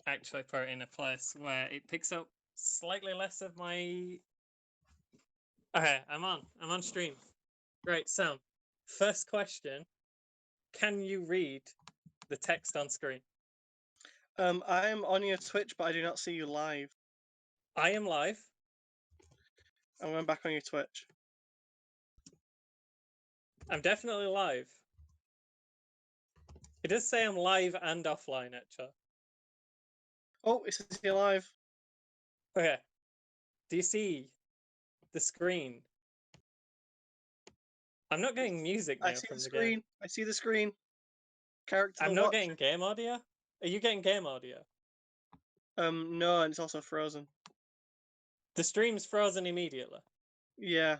actually put it in a place where it picks up slightly less of my. Okay, I'm on stream. Right, so first question: can you read the text on screen? I am on your Twitch, but I do not see you live. I am live. I'm going back on your Twitch. I'm definitely live. It does say I'm live and offline, actually. Oh, it says you're live. Okay. Do you see the screen? I'm not getting music now I see from the the screen. game. I see the screen. Character I'm to not watch. getting game audio. Are you getting game audio? No, and it's also frozen. The stream's frozen immediately. Yeah.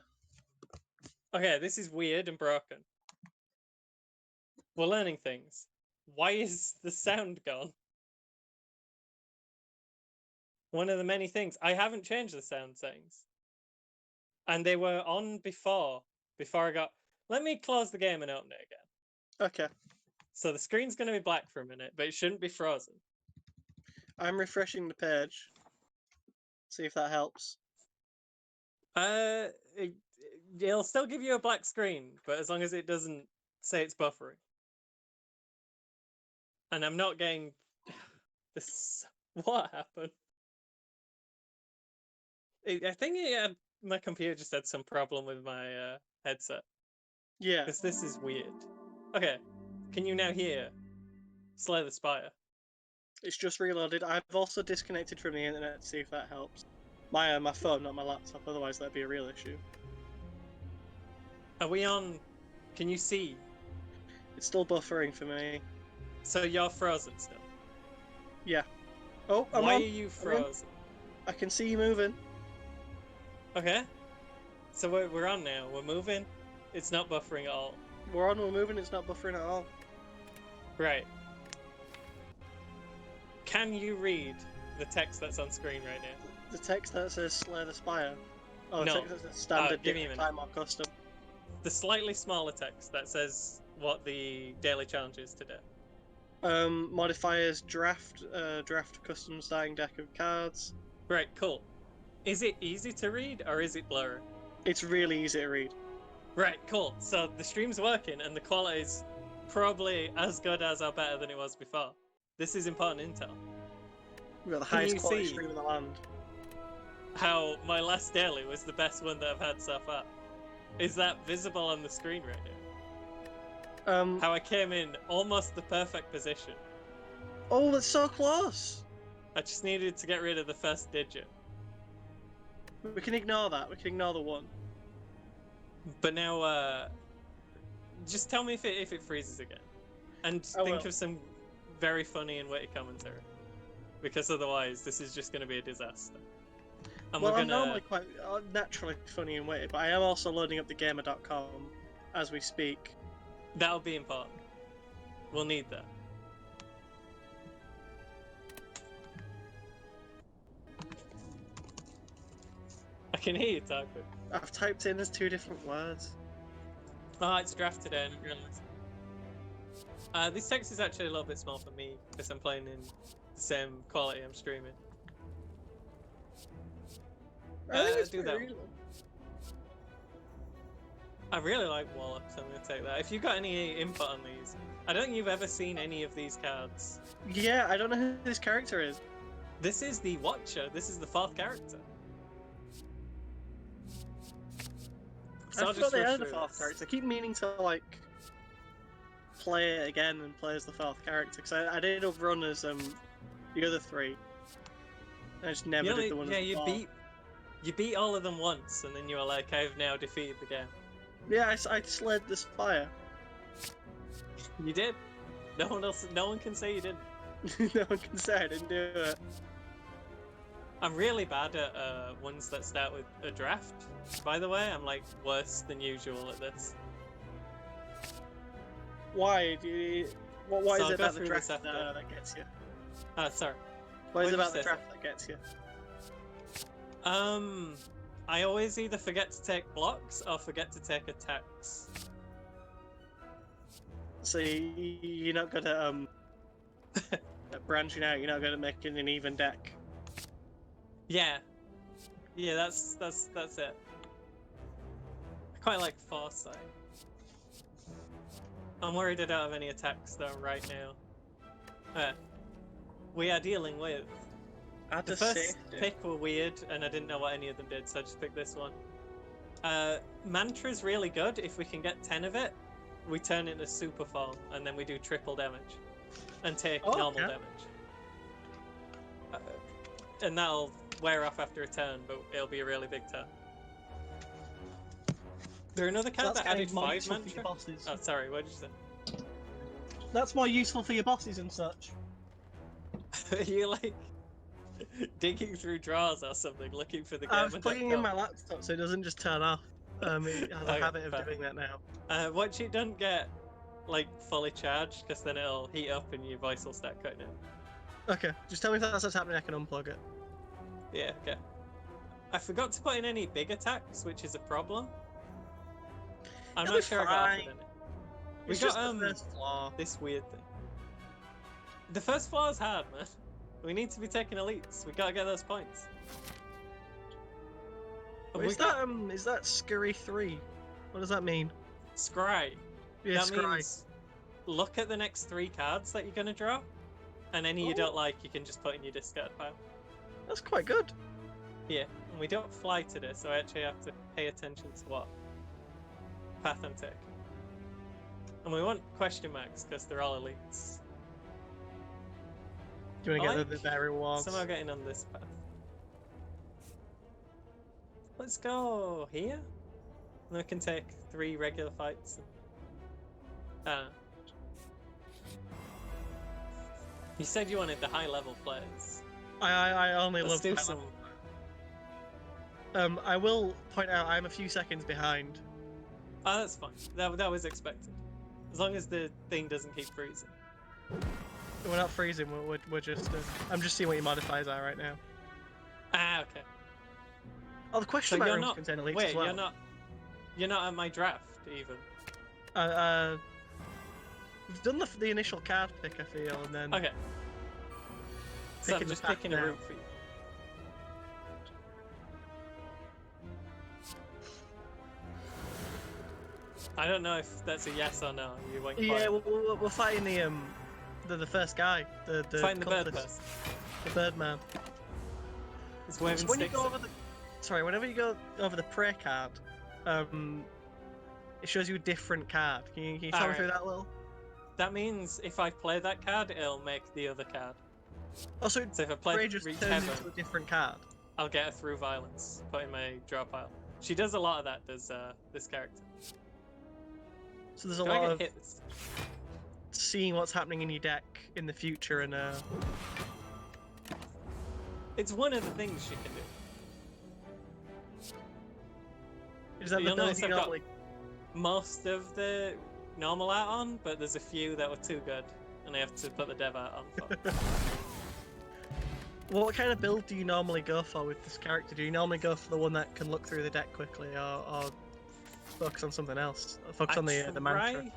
Okay, this is weird and broken. We're learning things. Why is the sound gone? One of the many things. I haven't changed the sound settings. And they were on before I got... Let me close the game and open it again. Okay. So the screen's going to be black for a minute, but it shouldn't be frozen. I'm refreshing the page. See if that helps. It'll still give you a black screen, but as long as it doesn't say it's buffering. And I'm not getting this. What happened? I think my computer just had some problem with my headset. Yeah. Because this is weird. Okay, can you now hear Slay the Spire? It's just reloaded. I've also disconnected from the internet to see if that helps. My phone, not my laptop, otherwise that'd be a real issue. Are we on? Can you see? It's still buffering for me. So you're frozen still? Yeah. Oh, I'm Why on. are you frozen? I can see you moving. Okay. So we're on now. We're moving. It's not buffering at all. We're on, we're moving, it's not buffering at all. Right. Can you read the text that's on screen right now? The text that says Slay the Spire. Oh, the No. text that says standard, give me a different, minute. time, or custom. The slightly smaller text that says what the daily challenge is today. Modifiers, draft custom starting deck of cards. Right, cool. Is it easy to read or is it blurry? It's really easy to read. Right, cool. So the stream's working and the quality's probably as good as or better than it was before. This is important intel. We've got the Can highest you quality see stream in the land. how my last daily was the best one that I've had so far? Is that visible on the screen right now? How I came in almost the perfect position. Oh, that's so close! I just needed to get rid of the first digit. We can ignore that. We can ignore the one. But now, just tell me if it freezes again, and think of some very funny and witty commentary, because otherwise this is just going to be a disaster. And well, I'm normally quite naturally funny and witty, but I am also loading up the gamer.com as we speak. That'll be important. We'll need that. I can hear you typing. I've typed in as 2 different words. Oh, it's draft today, I didn't realise. This text is actually a little bit small for me, because I'm playing in the same quality I'm streaming. I think it's do that. reasonable. I really like Wallop, so I'm going to take that. If you've got any input on these, I don't think you've ever seen any of these cards. Yeah, I don't know who this character is. This is the Watcher. This is the 4th character. I forgot they are the 4th character. I keep meaning to, like, play it again and play as the 4th character, because I did run as the other 3. I just never did the one as the 4th. You beat all of them once, and then you were like, I've now defeated the game. Yeah, I slid the Spire. You did. No one can say you didn't. No one can say I didn't do it. I'm really bad at ones that start with a draft, by the way. I'm like worse than usual at this. Why? What is it about the draft that gets you? Sorry. What is it about the draft that gets you? I always either forget to take blocks or forget to take attacks. So you're not good at branching out, you're not going to make it an even deck. Yeah. Yeah, that's it. I quite like Foresight. I'm worried I don't have any attacks though right now. We are dealing with... The first pick were weird, and I didn't know what any of them did, so I just picked this one. Mantra's really good. If we can get 10 of it, we turn it into super form, and then we do triple damage. And take normal damage. And that'll wear off after a turn, but it'll be a really big turn. There another card that added 5 mantra? Oh, sorry, what did you say? That's more useful for your bosses and such. You're like digging through drawers or something, looking for the game. I was plugging in my laptop so it doesn't just turn off. It has a habit of doing that now. Watch it don't get like fully charged, because then it'll heat up and your voice will start cutting out. Okay, just tell me if that's what's happening, I can unplug it. Yeah, okay. I forgot to put in any big attacks, which is a problem. I'm not sure I got it in it. We got the first flaw. This weird thing. The first flaw is hard, man. We need to be taking elites. We gotta get those points. Is that Scurry 3? What does that mean? Scry. Yeah, that Scry. means look at the next 3 cards that you're gonna draw, and any you don't like, you can just put in your discard pile. That's quite good. Yeah, and we don't fly today, so I actually have to pay attention to what path I'm taking. And we want question marks because they're all elites. Do you want to get the better rewards? Somehow getting on this path. Let's go here. And we can take 3 regular fights. You said you wanted the high level players. I only Let's love do some. I will point out I'm a few seconds behind. Oh, that's fine. That was expected. As long as the thing doesn't keep freezing. We're not freezing. We're just. I'm just seeing what your modifiers are right now. Ah, okay. Oh, the question mark rooms contain elites as well. Wait, you're not at my draft even. We've done the initial card pick, I feel, and then. Okay. So I'm just picking a route for you. I don't know if that's a yes or no. You went quiet. Yeah, we're fighting the first guy. Fighting the bird person. The bird man. It's waving so when sticks. You go over whenever you go over the prey card, it shows you a different card. Can you tell me through that a little? That means if I play that card, it'll make the other card. Oh, so if I play prey just Reach turns Heaven, into a different card. I'll get her through violence. Put in my draw pile. She does a lot of that. Does this character? So there's a lot of seeing what's happening in your deck in the future, and it's one of the things she can do. Is that the ability I've got most of the normal art on, but there's a few that were too good, and I have to put the dev art on for. What kind of build do you normally go for with this character? Do you normally go for the one that can look through the deck quickly, or focus on something else? Focus on the mantra?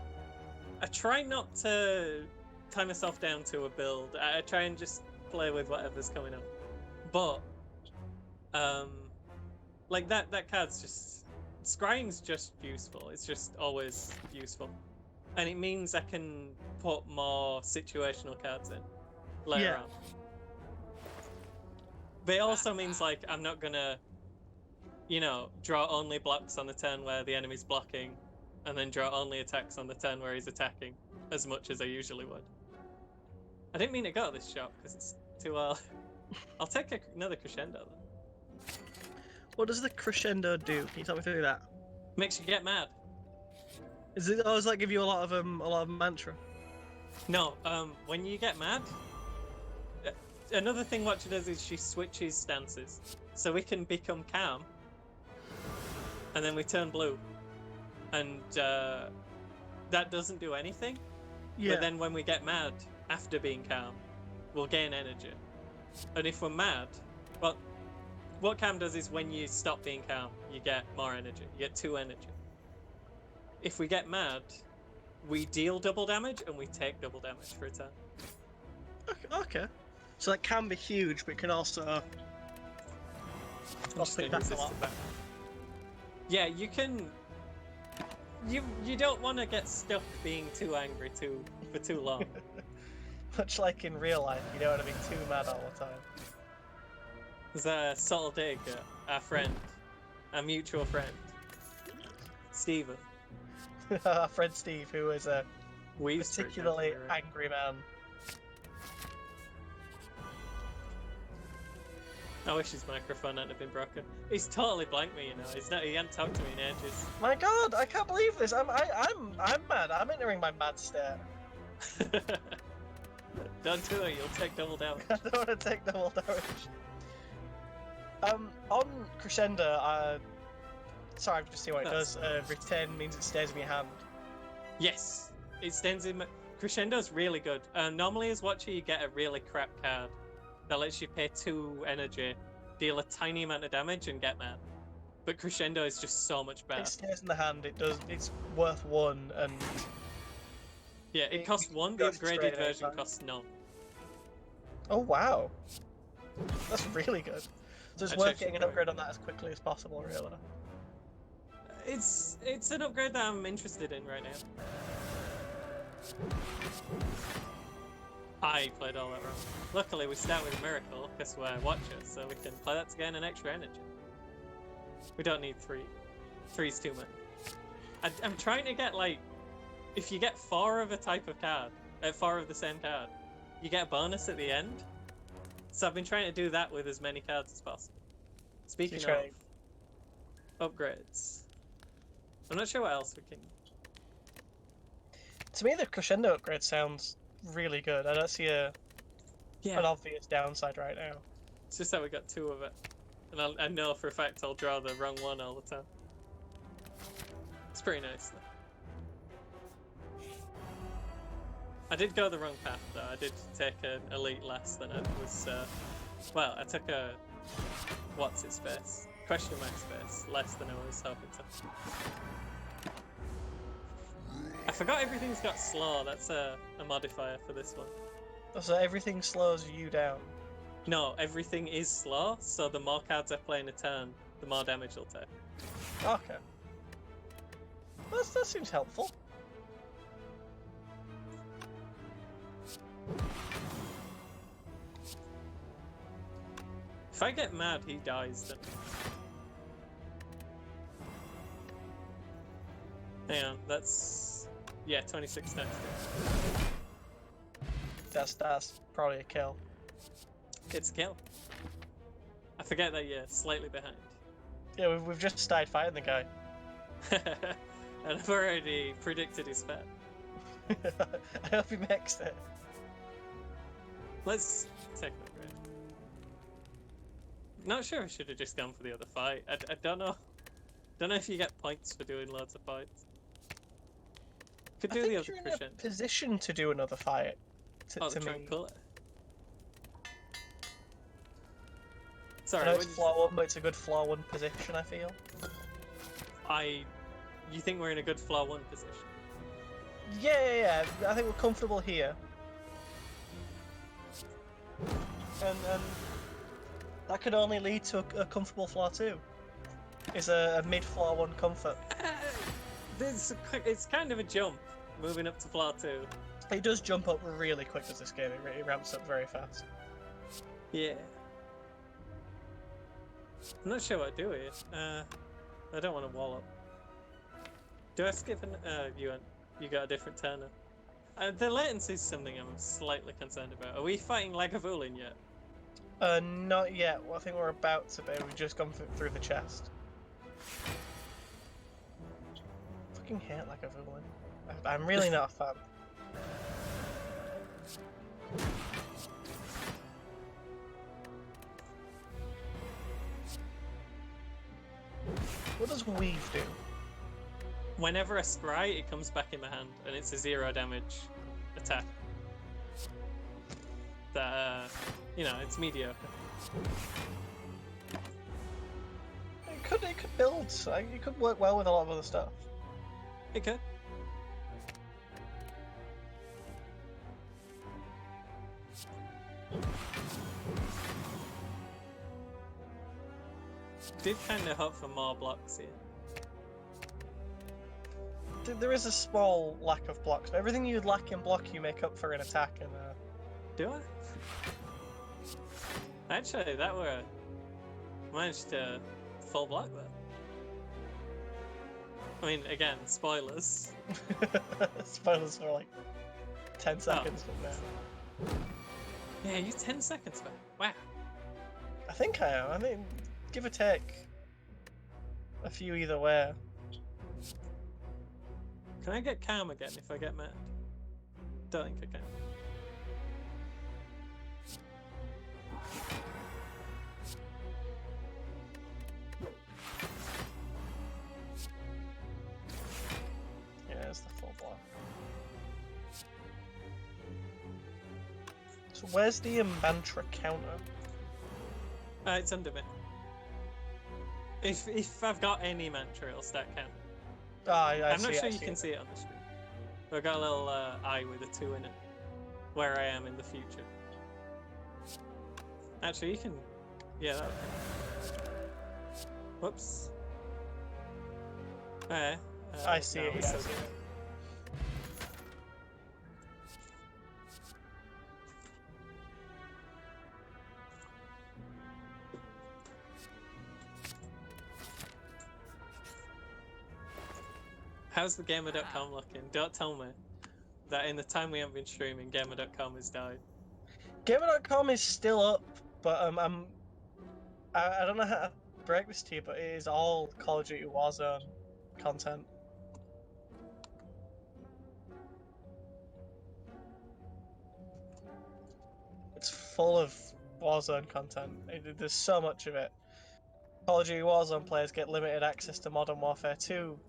I try not to tie myself down to a build. I try and just play with whatever's coming up. But, like that card's just... Scrying's just useful. It's just always useful. And it means I can put more situational cards in later on. But it also means, like, I'm not gonna, draw only blocks on the turn where the enemy's blocking, and then draw only attacks on the turn where he's attacking, as much as I usually would. I didn't mean to go this shot, because it's too early. I'll take another crescendo, then. What does the crescendo do? Can you tell me through that? Makes you get mad. Does that give you a lot of mantra? No, when you get mad, another thing what she does is she switches stances. So we can become calm, and then we turn blue. And that doesn't do anything. Yeah. But then when we get mad after being calm, we'll gain energy. And if we're mad, well, what calm does is when you stop being calm, you get more energy. You get 2 energy. If we get mad, we deal double damage and we take double damage for a turn. Okay. So that can be huge, but it can also Just pick that resist up. it back. Yeah, you can. You don't want to get stuck being too angry for too long. Much like in real life, you don't want to be too mad all the time. There's a subtle dig at our friend, our mutual friend, Steven. Our friend Steve, who is a particularly right? angry man. I wish his microphone hadn't been broken. He's totally blanked me, you know. He hasn't talked to me in ages. My God, I can't believe this. I'm mad. I'm entering my mad state. Don't do it. You'll take double damage. I don't want to take double damage. On Crescendo, sorry, I've just seen what it does. Retain means it stays in your hand. Yes, it stays in. Crescendo's really good. Normally, as Watcher, you get a really crap card that lets you pay 2 energy, deal a tiny amount of damage, and get mad. But Crescendo is just so much better. It stays in the hand. It does. It's worth 1, and yeah, it costs 1. The upgraded version costs none. Oh wow, that's really good. So it's worth getting an upgrade on that as quickly as possible, really. It's an upgrade that I'm interested in right now. I played all that wrong. Luckily, we start with a miracle because we're Watchers, so we can play that to gain an extra energy. We don't need 3. 3's too many. I'm trying to get, like, if you get 4 of a type of card, 4 of the same card, you get a bonus at the end. So I've been trying to do that with as many cards as possible. Speaking of upgrades, I'm not sure what else we can. To me, the Crescendo upgrade sounds really good. I don't see an obvious downside right now. It's just that we got 2 of it, and I know for a fact I'll draw the wrong one all the time. It's pretty nice though. I did go the wrong path though. I did take an elite less than I was. Well, I took a what's its face? Question mark space less than I was hoping to. I forgot everything's got slow. That's a modifier for this one. So everything slows you down? No, everything is slow, so the more cards I play in a turn, the more damage they'll take. Okay. That seems helpful. If I get mad, he dies then. Hang on, that's... yeah, 26 times. That's probably a kill. It's a kill. I forget that you're slightly behind. Yeah, we've just started fighting the guy. And I've already predicted his fate. I hope he makes it. Let's take the upgrade. Not sure I should have just gone for the other fight. I don't know. Don't know if you get points for doing loads of fights. Could do the other you're in a position to do another fight. To try me. and pull it. Sorry, I know it's floor 1, but it's a good floor 1 position, I feel. You think we're in a good floor 1 position? Yeah. I think we're comfortable here. And that could only lead to a comfortable floor 2. It's a mid floor 1 comfort. It's kind of a jump, moving up to floor 2. It does jump up really quick as this game. It really ramps up very fast. Yeah. I'm not sure what to do here. I don't want to wall up. Do I skip an... you got a different turner. The latency is something I'm slightly concerned about. Are we fighting Lagavulin yet? Not yet. Well, I think we're about to be. We've just gone through the chest. I fucking hate Lagavulin. I'm really not a fan. What does Weave do? Whenever I scry, it comes back in my hand, and it's a 0 damage attack. That, it's mediocre. It could build. It could work well with a lot of other stuff. It could. Did kind of hope for more blocks here. There is a small lack of blocks, but everything you lack in block you make up for in attack. And do I? Actually, that were managed to full block that. I mean, again, spoilers. Spoilers for like 10 seconds from now. Yeah, you 10 seconds back. Wow. I think I am. I mean, give or take a few either way. Can I get calm again if I get mad? Don't think I can. Yeah, it's the full block. So where's the mantra counter? It's under me. If I've got any mantra, it'll start counting. I'm not sure you can see it on the screen. I've got a little eye with a 2 in it. Where I am in the future. Actually, you can... Yeah, that... Whoops. I see it, yeah. How's the Gamer.com looking? Don't tell me that in the time we haven't been streaming, Gamer.com has died. Gamer.com is still up, but I don't know how to break this to you, but it is all Call of Duty Warzone content. It's full of Warzone content. There's so much of it. Call of Duty Warzone players get limited access to Modern Warfare 2.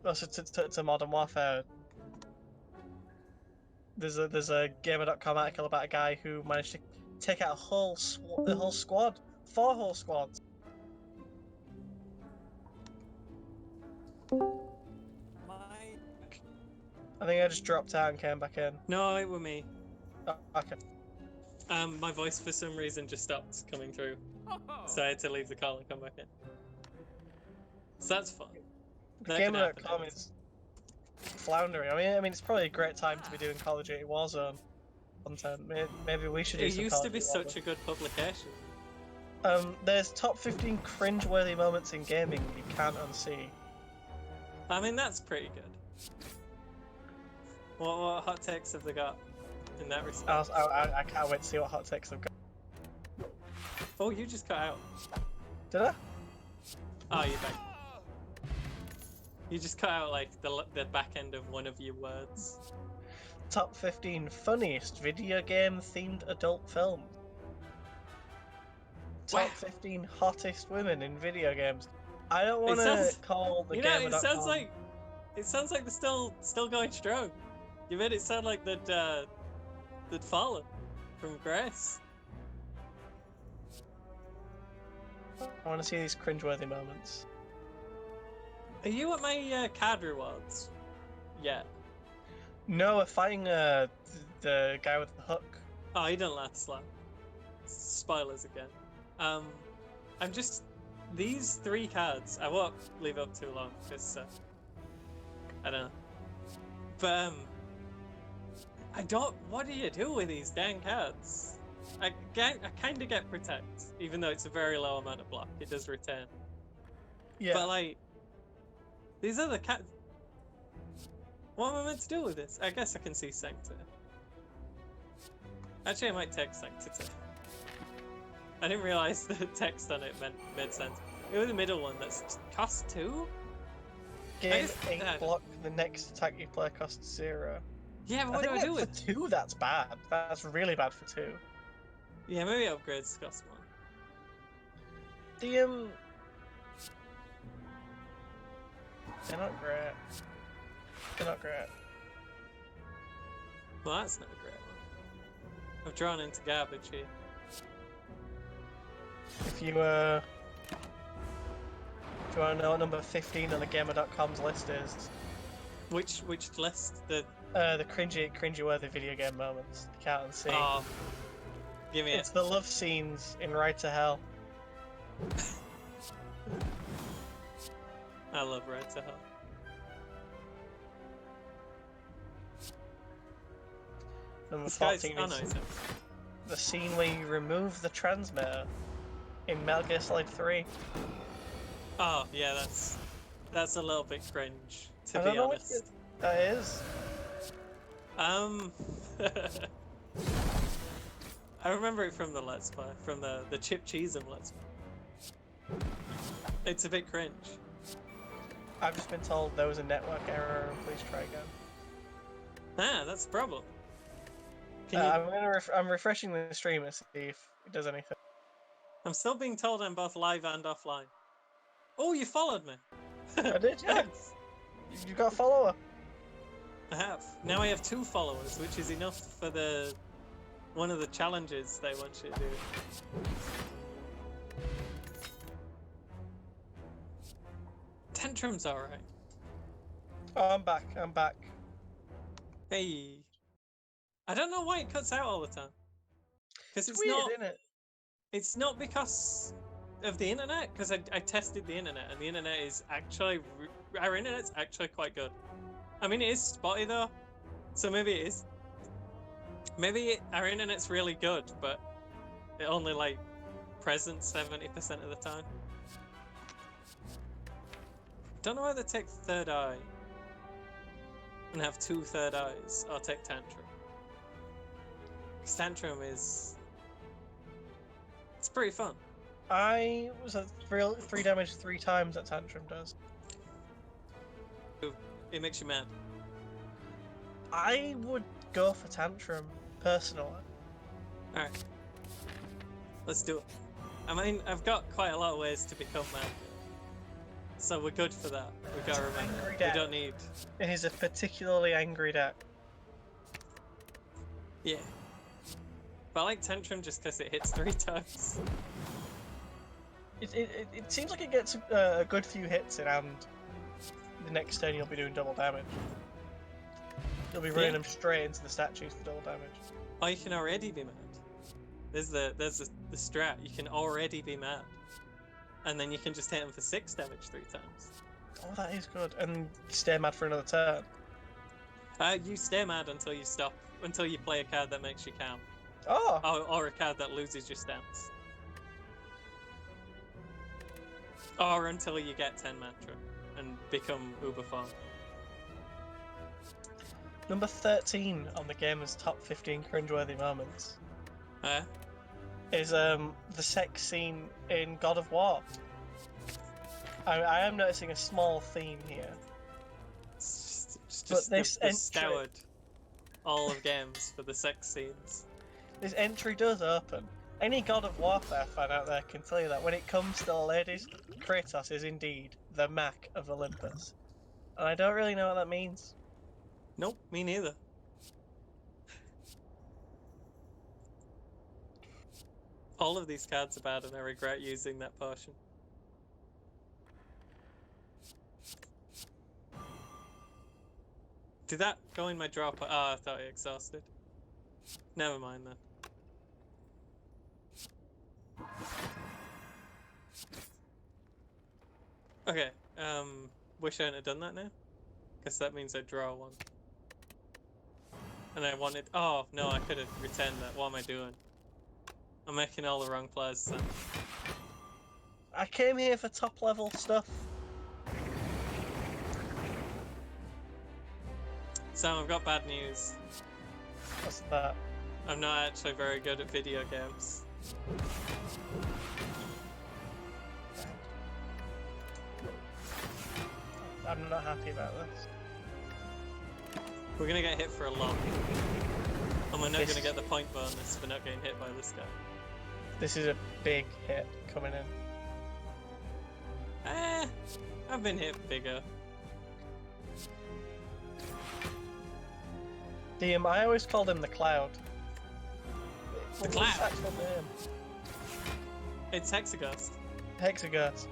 To Modern Warfare. There's a Gamer.com article about a guy who managed to take out a whole squad, 4 whole squads. I think I just dropped out and came back in. No, it was me. Oh, okay. My voice for some reason just stopped coming through, so I had to leave the call and come back in. So that's fun. Gamer.com is floundering. I mean, it's probably a great time to be doing Call of Duty Warzone content. Maybe we should do some It used Call to of be Duty such Warzone. a good publication. There's top 15 cringe-worthy moments in gaming you can't unsee. I mean, that's pretty good. What hot takes have they got in that respect? I can't wait to see what hot takes they've got. Oh, you just cut out. Did I? Oh, you're back. You just cut out like the back end of one of your words. Top 15 funniest video game themed adult films. Top Wow. 15 hottest women in video games. I don't want to call the Gamer.com. It sounds like they're still going strong. You made it sound like they'd fallen from grace. I want to see these cringeworthy moments. Are you at my card rewards? Yeah. No, we're fighting the guy with the hook. Oh, he didn't last long. Spoilers again. I'm just... These 3 cards, I won't leave up too long, because, I don't know. But, I don't... What do you do with these dang cards? I kind of get Protect, even though it's a very low amount of block. It does return. Yeah. But, like... These other cards... What am I meant to do with this? I guess I can see Sanctity. Actually, I might take Sanctity. I didn't realise the text on it made sense. It was the middle one that's cost 2? Gain 8 block, the next attack you play costs 0. Yeah, but what do I do with for 2? That's bad. That's really bad for 2. Yeah, maybe upgrades cost 1. They're not great. They're not great. Well, that's not a great one. I've drawn into garbage here. If you want to know what number 15 on the Gamer.com's list is. Which list? The cringy-worthy video game moments. You can't unsee. Oh, Give me It's it. the love scenes in Ride to Hell. I love Ride to Hell. Number This guy's... 14 Oh no, is he's not. the scene where you remove the transmitter in Metal Gear Solid 3. Oh, yeah, that's a little bit cringe, to I be don't know honest. what that is. I remember it from the Let's Play, from the Chip Cheesem Let's Play. It's a bit cringe. I've just been told there was a network error and please try again. Ah, that's the problem. Can you... I'm refreshing the stream to see if it does anything. I'm still being told I'm both live and offline. Oh, you followed me. I did, yeah. Thanks. You got a follower. I have. Now I have 2 followers, which is enough for one of the challenges they want you to do. Tantrum's alright. Oh, I'm back. Hey. I don't know why it cuts out all the time. Because it's weird, not... isn't it? It's not because of the internet, because I tested the internet, and the internet is actually... Our internet's actually quite good. I mean, it is spotty though, so maybe it is. Maybe our internet's really good, but it only, like, present 70% of the time. Don't know whether to take Third Eye and have 2 Third Eyes, or take Tantrum. Because Tantrum is... It's pretty fun. I was at 3 damage 3 times that Tantrum does. It makes you mad. I would go for Tantrum, personally. Alright. Let's do it. I mean, I've got quite a lot of ways to become mad. So we're good for that. We gotta remember. We don't need... It is a particularly angry deck. Yeah. But I like Tantrum just because it hits 3 times. It seems like it gets a good few hits in, and the next turn you'll be doing double damage. You'll be running them straight into the statues for double damage. Oh, you can already be mad. There's the strat. You can already be mad, and then you can just hit them for 6 damage 3 times. Oh, that is good. And stay mad for another turn. You stay mad until you stop. Until you play a card that makes you count. Oh. Or a card that loses your stance. Or until you get 10 mantra and become uber farm. Number 13 on the gamer's top 15 cringeworthy moments is the sex scene in God of War. I am noticing a small theme here. It's just But this they've scoured all of games for the sex scenes. This entry does open. Any God of Warfare fan out there can tell you that when it comes to ladies, Kratos is indeed the Mac of Olympus. And I don't really know what that means. Nope, me neither. All of these cards are bad and I regret using that potion. Did that go in my drop? Oh, I thought it exhausted. Never mind then. Okay, wish I hadn't have done that now. Guess that means I draw 1. And I wanted... Oh, no, I could have returned that. What am I doing? I'm making all the wrong plays then. I came here for top level stuff. Sam, I've got bad news. What's that? I'm not actually very good at video games. I'm not happy about this. We're gonna get hit for a lot. And we're not gonna get the point bonus for not getting hit by this guy. This is a big hit coming in. I've been hit bigger. I always called him the Cloud. The What's Cloud? his actual name? It's Hexaghost. Hexaghost.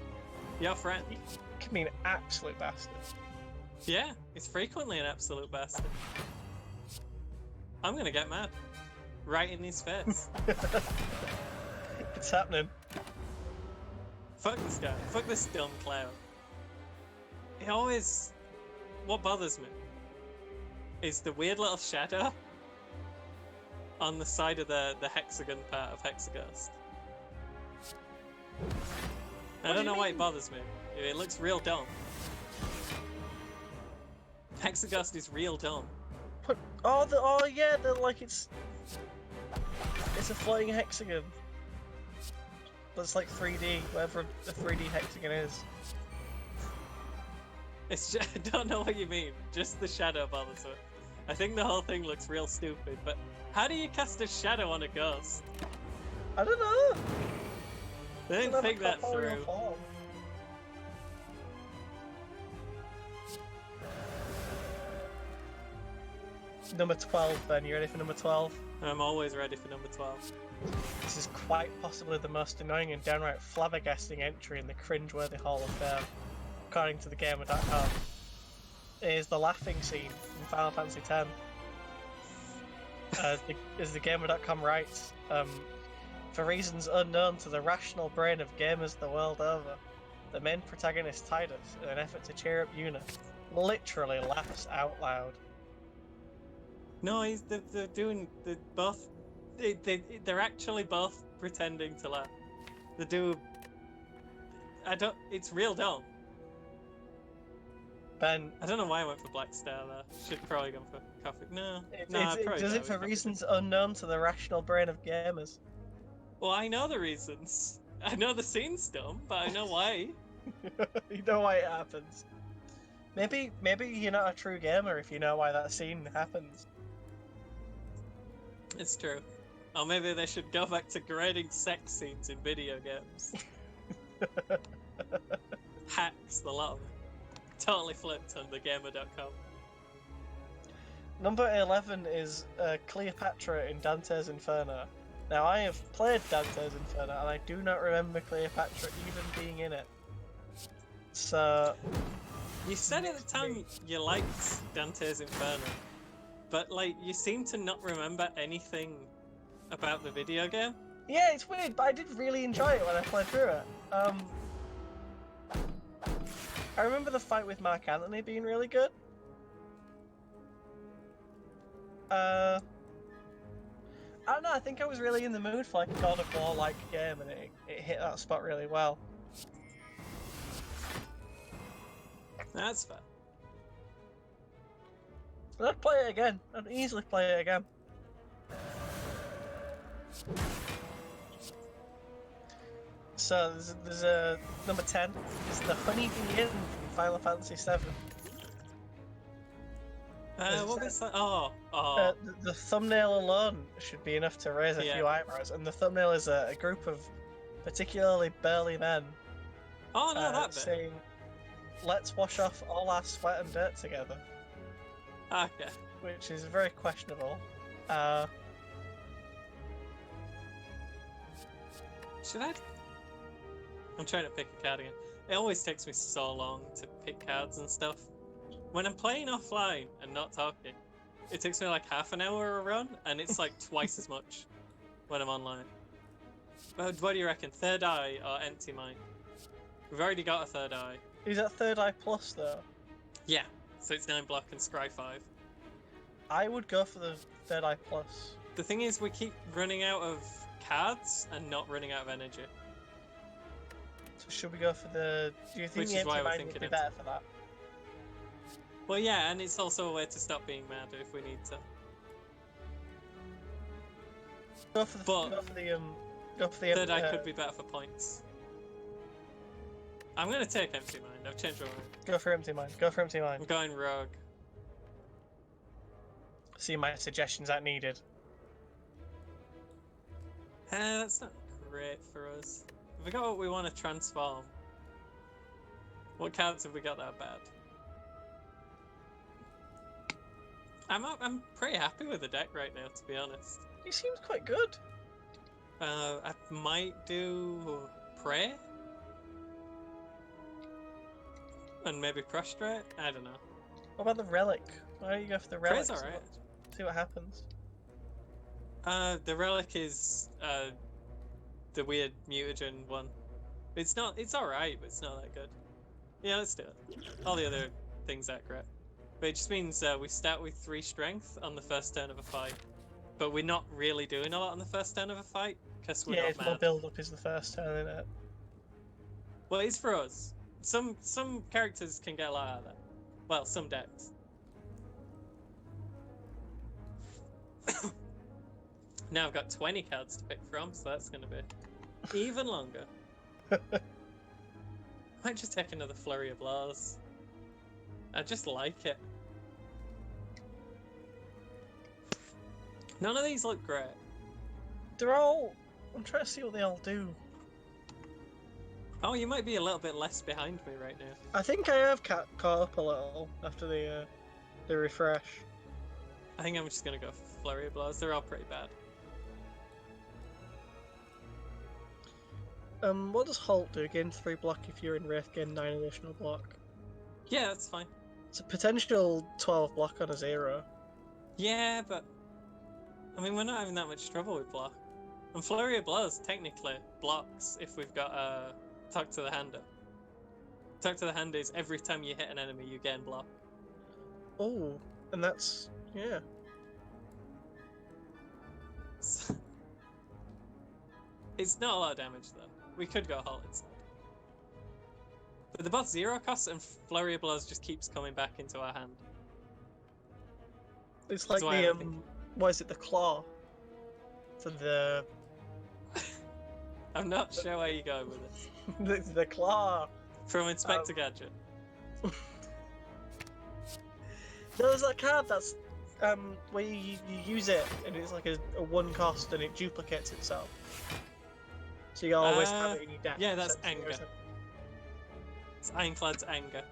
Your friend. He can be an absolute bastard. Yeah, he's frequently an absolute bastard. I'm gonna get mad. right in his face. It's happening. Fuck this guy. Fuck this dumb clown. He always... What bothers me is the weird little shadow on the side of the hexagon part of Hexaghost. I don't know why it bothers me. It looks real dumb. Hexaghost is real dumb. Oh yeah, they're like it's a floating hexagon. But it's like 3D, whatever the 3D hexagon is. It's just, I don't know what you mean. Just the shadow bothers me. I think the whole thing looks real stupid, but how do you cast a shadow on a ghost? I don't know. They didn't think that through. Form. Number 12 then, you ready for number 12? I'm always ready for number 12. This is quite possibly the most annoying and downright flabbergasting entry in the cringeworthy Hall of Fame, according to thegamer.com. It is the laughing scene in Final Fantasy X. As thegamer.com writes, for reasons unknown to the rational brain of gamers the world over, the main protagonist Tidus, in an effort to cheer up Yuna, literally laughs out loud. No, they're doing both. They're actually both pretending to laugh. They do. It's real dumb. Ben, I don't know why I went for Black Star there. Should probably go for Coffee. No, it does it for reasons unknown to the rational brain of gamers. Well, I know the reasons. I know the scene's dumb, but I know why. You know why it happens. Maybe you're not a true gamer if you know why that scene happens. It's true. Or maybe they should go back to grading sex scenes in video games. Hacks, the lot of them. Totally flipped on thegamer.com. Number 11 is Cleopatra in Dante's Inferno. Now, I have played Dante's Inferno, and I do not remember Cleopatra even being in it. So... You said at the time you liked Dante's Inferno, but, like, you seem to not remember anything about the video game. Yeah, it's weird, but I did really enjoy it when I played through it. I remember the fight with Mark Anthony being really good. I don't know, I think I was really in the mood for like a God of War-like game, and it hit that spot really well. That's fair. I'd play it again. I'd easily play it again. So there's a number 10. Is the Honeybee Inn from Final Fantasy VII. What was that? Oh. The thumbnail alone should be enough to raise a few eyebrows, and the thumbnail is a group of particularly burly men. Oh no, that bit. Saying, "Let's wash off all our sweat and dirt together." Okay. Which is very questionable. Should I? I'm trying to pick a card again. It always takes me so long to pick cards and stuff. When I'm playing offline and not talking, it takes me like half an hour a run, and it's like twice as much when I'm online. What do you reckon? Third Eye or Empty Mind? We've already got a Third Eye. Is that Third Eye Plus though? Yeah, so it's 9 block and Scry 5. I would go for the Third Eye Plus. The thing is, we keep running out of cards and not running out of energy. So should we go for the... Do you think Which the is why Empty we're Mind thinking would be better for that? Well, yeah, and it's also a way to stop being mad if we need to. Go for the Third Eye could be better for points. I'm gonna take Empty Mind. I've changed my mind. Go for Empty Mind. Go for Empty Mind. I'm going Rogue. See, my suggestions aren't needed. That's not great for us. Have we got what we want to transform? What cards have we got that are bad? I'm pretty happy with the deck right now, to be honest. He seems quite good. I might do Prey? And maybe Prostrate? I don't know. What about the Relic? Why don't you go for the Relic? Prey's alright. See what happens. The relic is the weird mutagen one. It's not. It's all right, but it's not that good. Yeah, let's do it. All the other things aren't great. But it just means we start with 3 strength on the first turn of a fight. But we're not really doing a lot on the first turn of a fight because we're Yeah, not it's mad. more build up is the first turn, isn't it? Well, it's for us. Some characters can get a lot out of that. Well, some decks. Now I've got 20 cards to pick from, so that's going to be even longer. Might just take another flurry of blows. I just like it. None of these look great. They're all... I'm trying to see what they all do. Oh, you might be a little bit less behind me right now. I think I have caught up a little after the refresh. I think I'm just going to go for flurry of blows. They're all pretty bad. What does Halt do? Gain 3 block if you're in Wraith, gain 9 additional block. Yeah, that's fine. It's a potential 12 block on a 0. Yeah, but... I mean, we're not having that much trouble with block. And flurry of blows technically blocks if we've got Talk to the Hander. Talk to the Hander is every time you hit an enemy, you gain block. Oh, and that's... yeah. It's not a lot of damage though. We could go Halt inside. But they're both 0 costs and flurry of blows just keeps coming back into our hand. It's like the, what is it, the claw? For the... I'm not sure where you're going with this. the claw! From Inspector Gadget. No, there's that card that's, where you use it, and it's like a 1 cost, and it duplicates itself. So you always have it in your deck. Yeah, that's Anger. It's Ironclad's Anger.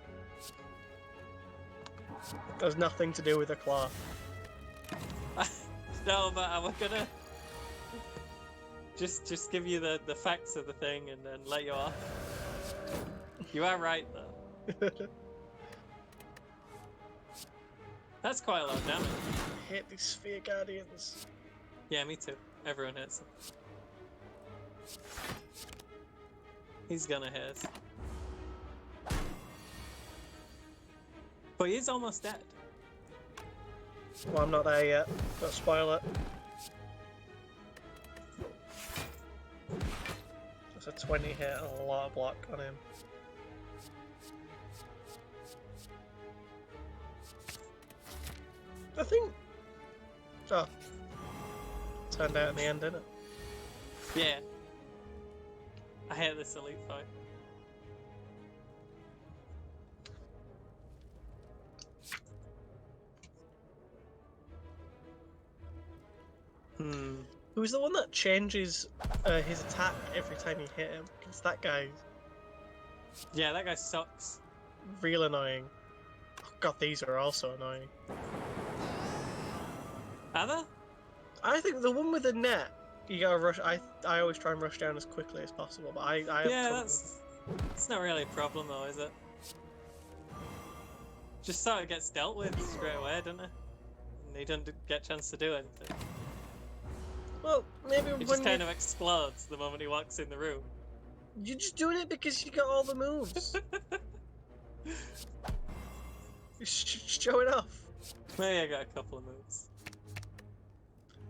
There's nothing to do with the claw. No, but I'm gonna just give you the facts of the thing and then let you off. You are right though. That's quite a lot of damage. I hate these Sphere Guardians. Yeah, me too. Everyone hits him. He's gonna hit us. But he is almost dead. Well, I'm not there yet. Don't spoil it. That's a 20 hit and a lot of block on him. I think... Oh. Turned out in the end, didn't it? Yeah. I hate this elite fight. Who's the one that changes his attack every time you hit him? It's that guy. Yeah, that guy sucks. Real annoying. Oh god, these are also annoying. Are there? I think the one with the net, you gotta rush. I always try and rush down as quickly as possible, but I yeah, that's not really a problem though, is it? Just sort of gets dealt with straight away, doesn't it? And you don't get a chance to do anything. Well, maybe It just kind of explodes the moment he walks in the room. You're just doing it because you got all the moves. You're showing off. Maybe I got a couple of moves.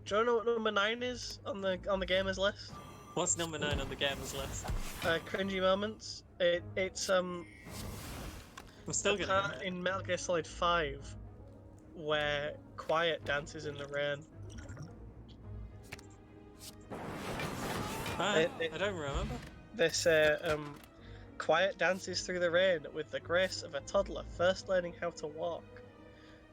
Do you know what number 9 is on the gamers list? What's number 9 on the gamers list? Cringy moments. It's I'm still gonna part in Metal Gear Solid 5 where Quiet dances in the rain. I don't remember. This Quiet dances through the rain with the grace of a toddler first learning how to walk.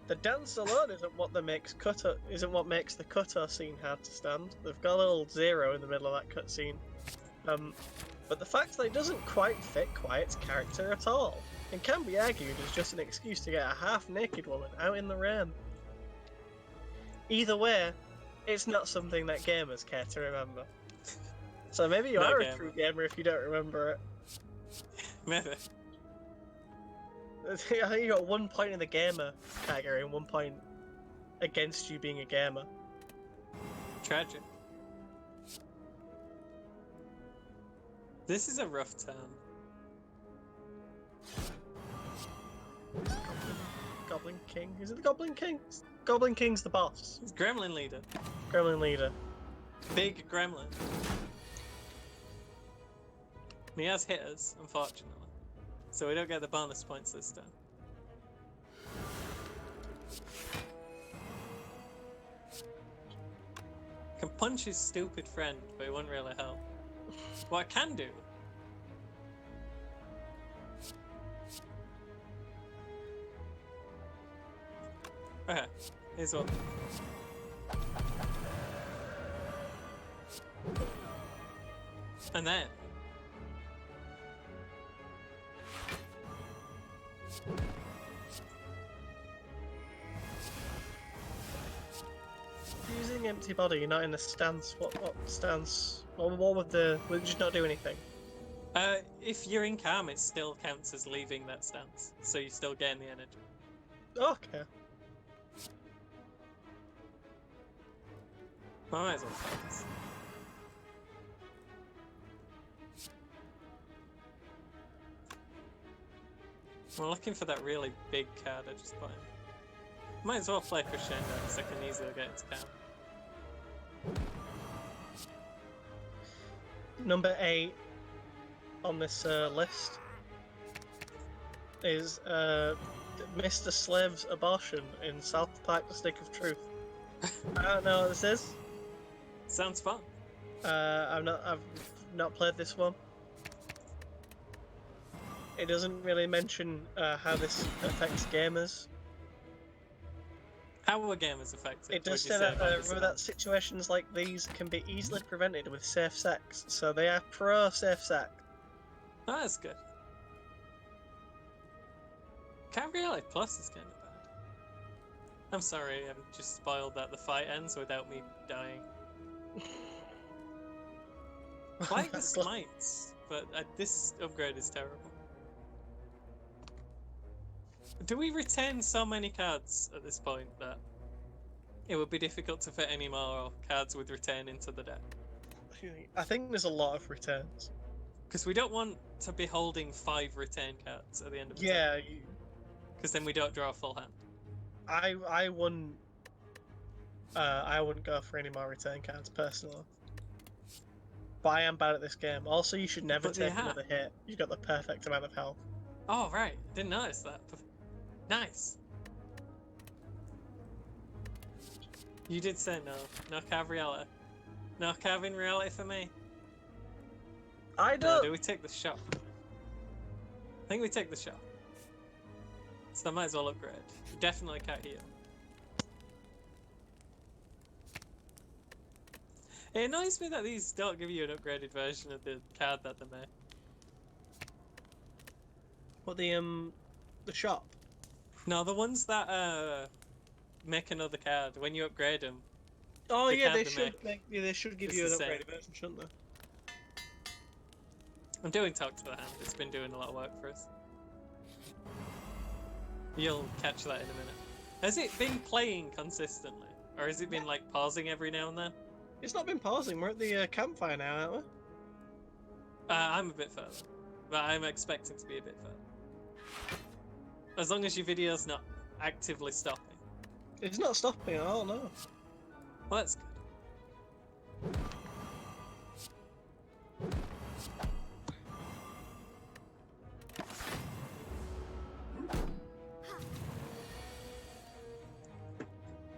The dance alone isn't what makes the cutter scene hard to stand. They've got a little 0 in the middle of that cutscene. But the fact that it doesn't quite fit Quiet's character at all, and can be argued as just an excuse to get a half-naked woman out in the rain. Either way, it's not something that gamers care to remember. So maybe you are a true gamer if you don't remember it. Maybe. I think you got 1 point in the gamer category and 1 point against you being a gamer. Tragic. This is a rough turn. Goblin King? Is it the Goblin King? Goblin King's the boss. It's Gremlin Leader. Gremlin Leader. Big Gremlin. He has hitters, unfortunately. So we don't get the bonus points this time. Can punch his stupid friend, but it wouldn't really help. What I can do... Okay, here's one. And then... Using empty body, you're not in a stance. What stance? What would the... Would you just not do anything? If you're in calm, it still counts as leaving that stance. So you still gain the energy. Okay. I might as well fight this. I'm looking for that really big card I just put in. Might as well play Crescendo because I can easily get it to count. Number 8 on this list is Mr. Slave's abortion in South Park: The Stick of Truth. I don't know what this is. Sounds fun. I've not played this one. It doesn't really mention how this affects gamers. How were gamers affected? It does say that remember that situations like these can be easily prevented with safe sex, so they are pro safe sex. Oh, that's good. Cabriolet Plus is kind of bad. I'm sorry, I've just spoiled that the fight ends without me dying. I like the smites, but this upgrade is terrible. Do we retain so many cards at this point that it would be difficult to fit any more cards with retain into the deck? I think there's a lot of returns. Because we don't want to be holding 5 retain cards at the end of the yeah, because then we don't draw a full hand. I wouldn't go for any more return cards personally. But I am bad at this game. Also, you should never take another hit. You've got the perfect amount of health. Oh right, didn't notice that. Nice. You did say no. No Cabriolet. No Cav in reality for me. I don't. Do we take the shot? I think we take the shot. So I might as well upgrade. You definitely can't heal. It annoys me that these don't give you an upgraded version of the card that they make. What, the shop? No, the ones that make another card when you upgrade them. Oh yeah, they should give you an upgraded version, shouldn't they? I'm doing Talk to the Hand. It's been doing a lot of work for us. You'll catch that in a minute. Has it been playing consistently? Or has it been like pausing every now and then? It's not been pausing. We're at the campfire now, aren't we? I'm a bit further. But I'm expecting to be a bit further. As long as your video's not actively stopping. It's not stopping at all, no. Well, that's good.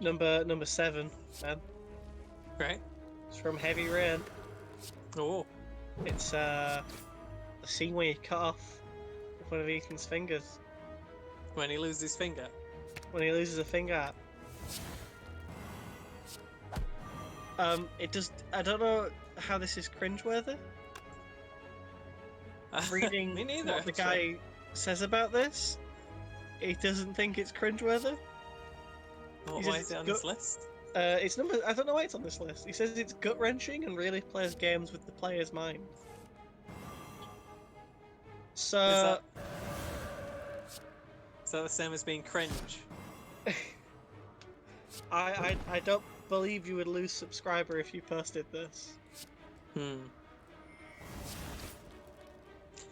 Number 7, man. Right. It's from Heavy Rain. Oh. It's the scene where you cut off one of Ethan's fingers. When he loses his finger. When he loses a finger. It does. I don't know how this is cringeworthy. Reading Me neither, what the guy says about this, he doesn't think it's cringeworthy. Well, why is it on this list? It's number. I don't know why it's on this list. He says it's gut wrenching and really plays games with the player's mind. So. Is that the same as being cringe? I don't believe you would lose subscriber if you posted this.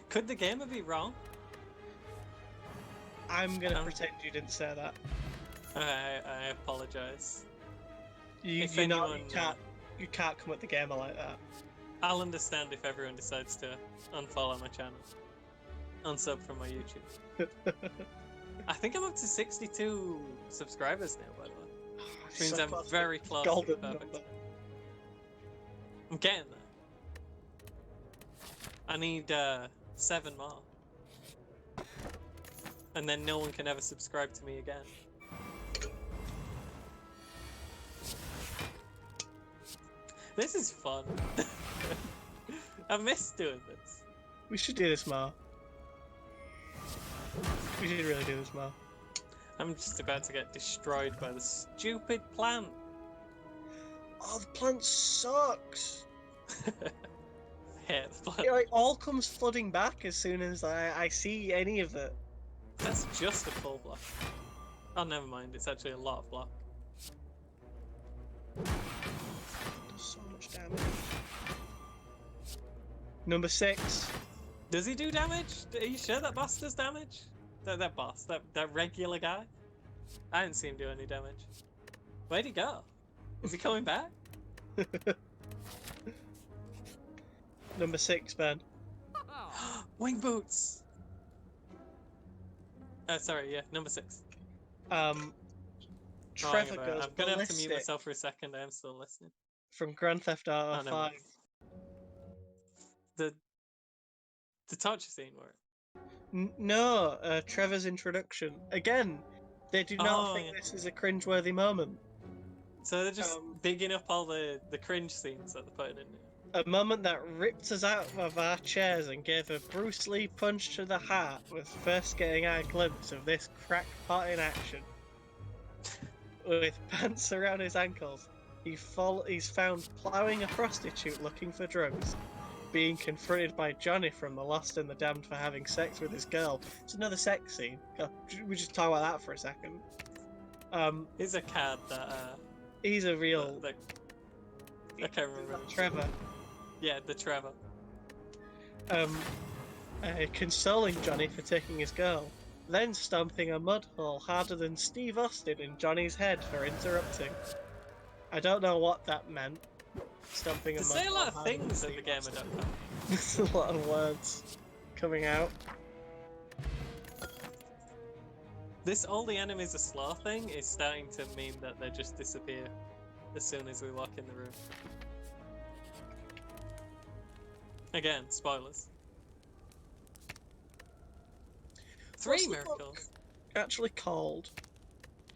Could the gamer be wrong? I'm gonna pretend you didn't say that. I apologize. You can't come at the gamer like that. I'll understand if everyone decides to unfollow my channel. Unsub from my YouTube. I think I'm up to 62 subscribers now, by the way. Which means I'm very close to the perfect. Number. I'm getting there. I need 7 more. And then no one can ever subscribe to me again. This is fun. I miss doing this. We should do this more. We should really do this more. I'm just about to get destroyed by the stupid plant. Oh, the plant sucks. I hate the plant. It like all comes flooding back as soon as I see any of it. That's just a full block. Oh, never mind. It's actually a lot of block. Does so much damage. Number 6. Does he do damage? Are you sure that boss does damage? That boss, that regular guy? I didn't see him do any damage. Where'd he go? Is he coming back? Number 6, Ben. Wing boots! Sorry, yeah, number 6. Trevor goes I'm gonna have to ballistic mute myself for a second, I am still listening. from Grand Theft Auto Oh, no, 5. The torture scene where... No, Trevor's introduction. Again, they do not think this is a cringeworthy moment. So they're just bigging up all the cringe scenes that they're putting in there. A moment that ripped us out of our chairs and gave a Bruce Lee punch to the heart was first getting our glimpse of this crackpot in action. With pants around his ankles, he's found ploughing a prostitute looking for drugs, being confronted by Johnny from The Lost and the Damned for having sex with his girl. It's another sex scene. We just talk about that for a second. He's a cad that... he's a real... I can't remember. Trevor. Yeah, the Trevor. Consoling Johnny for taking his girl, then stomping a mud hole harder than Steve Austin in Johnny's head for interrupting. I don't know what that meant. Stomping a mud hole. Say a lot of things at thegamer.com. There's a lot of words coming out. This all the enemies are slow thing is starting to mean that they just disappear as soon as we walk in the room. Again, spoilers. 3 What's the miracles. book actually called?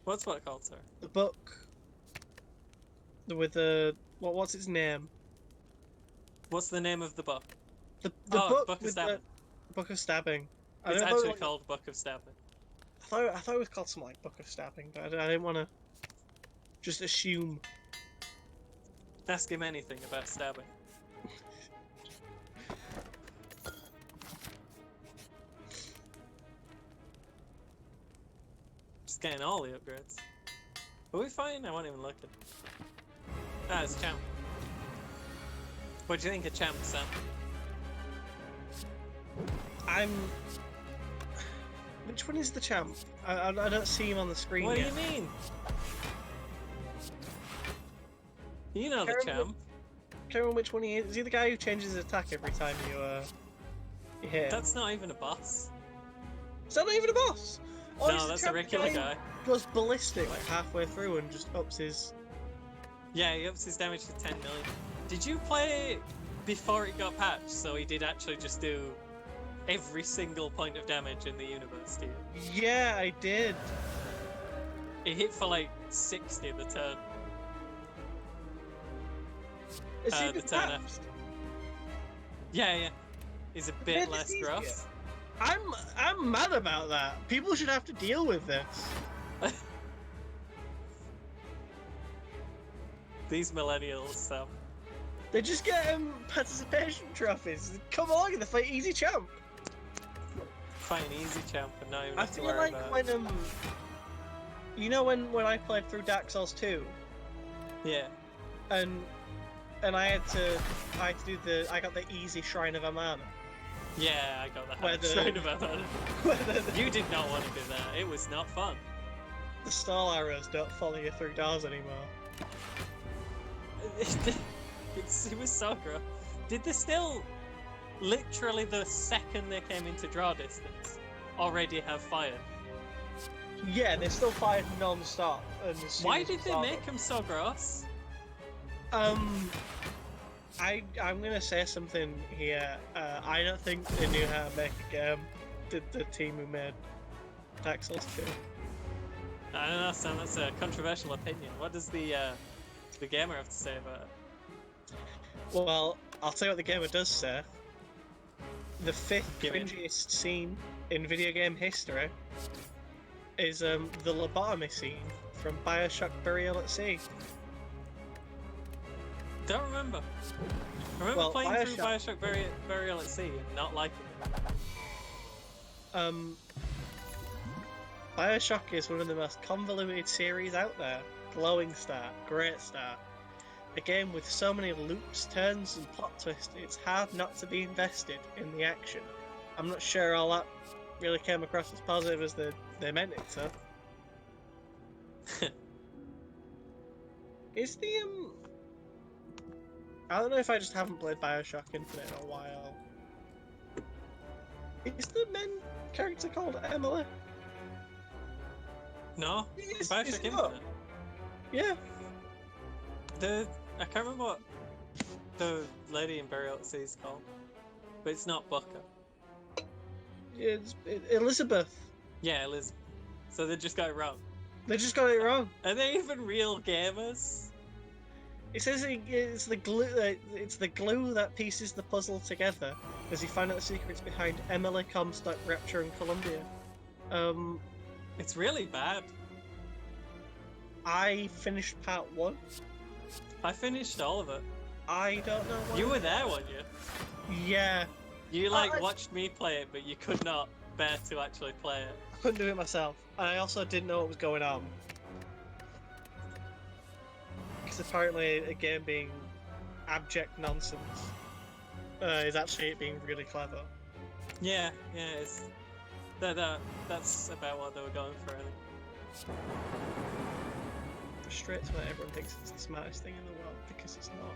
What's what called, sir? The book with the what's its name? What's the name of the book? The book book of stabbing. Book of Stabbing. It's actually called Book of Stabbing. I thought it was called something like Book of Stabbing, but I didn't want to just assume. Ask him anything about stabbing. Just getting all the upgrades. Are we fine? I won't even look at it. Ah, it's Champ. What do you think of Champ, Sam? Which one is the champ? I don't see him on the screen What yet. do you mean? You know the champ. Can't remember which one he is. Is he the guy who changes his attack every time you hit him? That's not even a boss. Is that not even a boss? Oh, No, that's a regular guy. Goes ballistic like halfway through and just ups his... Yeah, he ups his damage to 10 million. Did you play before it got patched, so he did actually just do every single point of damage in the universe, do you? Yeah, I did. It hit for like 60 the turn. Is he The been turn patched? Yeah. He's a bit Made less this easier. gross. I'm mad about that. People should have to deal with this. These millennials, so. They just get participation trophies. Come along in the fight easy champ. Fight an easy champ and not even I have to feel worry like about when you know when I played through Dark Souls 2 Yeah. And I had to I got the easy Shrine of Amana. Yeah, I got the Where hard the- shrine about that. Where You did not want to do that. It was not fun. the stall arrows don't follow you through doors anymore. It was so gross. Did they still, literally the second they came into draw distance, already have fire? Yeah, they still fired non-stop. And as soon Why as you did they saw make them so gross? I'm gonna say something here. I don't think they knew how to make a game. Did the team who made Dark Souls 2? I don't know, Sam. That's a controversial opinion. What does the gamer have to say about it? Well, I'll tell you what the gamer does say. The fifth Give in. cringiest scene in video game history is the lobotomy scene from Bioshock Burial at Sea. Don't remember. I remember Well, playing through Bioshock Burial at Sea and not liking it. Bioshock is one of the most convoluted series out there. Glowing start, great start. A game with so many loops, turns, and plot twists, it's hard not to be invested in the action. I'm not sure all that really came across as positive as they meant it to. Is the I don't know if I just haven't played Bioshock Infinite in a while. Is the main character called Emily? No? Is Bioshock it Infinite? not? Yeah. I can't remember what the lady in Burial at Sea is called, but it's not Bucca. It's Elizabeth. Yeah, Elizabeth. So they just got it wrong. They just got it wrong. Are they even real gamers? It says it's the glue. It's the glue that pieces the puzzle together as you find out the secrets behind Emily, Comstock, Rapture, and Columbia. It's really bad. I finished part 1. I finished all of it. I don't know why. You were there, weren't you? Yeah. You watched me play it, but you could not bear to actually play it. I couldn't do it myself. And I also didn't know what was going on. Because apparently a game being abject nonsense is actually it being really clever. Yeah, it's that's about what they were going for, I think. Frustrates when everyone thinks it's the smartest thing in the world, because it's not.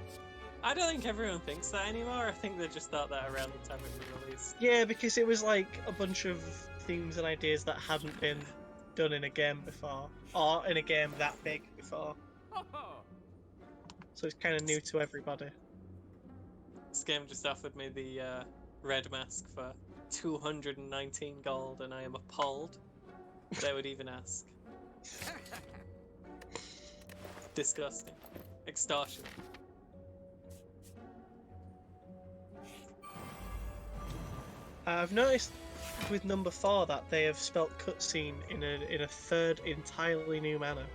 I don't think everyone thinks that anymore. I think they just thought that around the time it was released. Yeah, because it was like a bunch of themes and ideas that hadn't been done in a game before, or in a game that big before. So it's kind of new to everybody. This game just offered me the red mask for 219 gold, and I am appalled they would even ask. Disgusting. Extortion. I've noticed with number 4 that they have spelt cutscene in a third entirely new manner.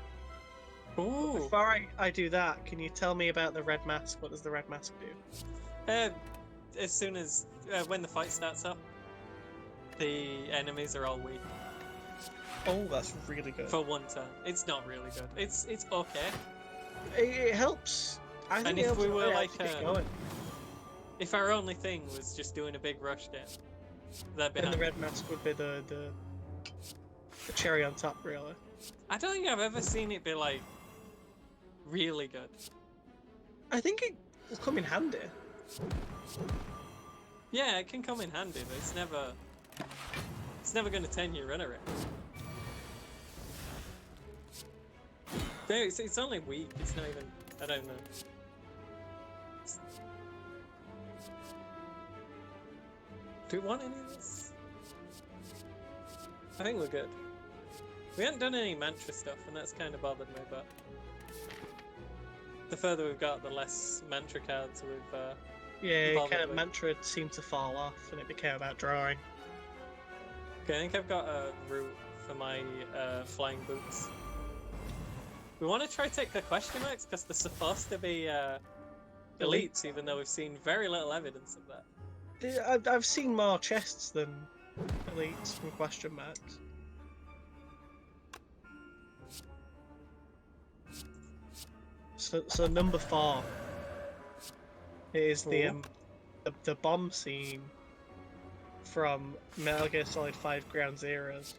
Ooh. Before I do that, can you tell me about the red mask? What does the red mask do? As soon as when the fight starts up, the enemies are all weak Oh, that's really good. for one turn. It's not really good. It's okay. It helps. I think And it if helps we were really like get going. if our only thing was just doing a big rush down, that'd be Then the handy. red mask would be the cherry on top, really. I don't think I've ever seen it be like really good. I think it will come in handy. Yeah, it can come in handy, but it's never going to turn your run around. No, it's only weak. It's not even. I don't know. Do we want any of this? I think we're good. We haven't done any mantra stuff, and that's kind of bothered me, but the further we've got, the less mantra cards we've Yeah, bothered kind of with. mantra seemed to fall off, and it became about drawing. Okay, I think I've got a route for my flying boots. We want to try to take the question marks because they're supposed to be elites, even though we've seen very little evidence of that. I've seen more chests than elites from question marks. So number 4 is Ooh. the bomb scene from Metal Gear Solid 5 Ground Zeroes.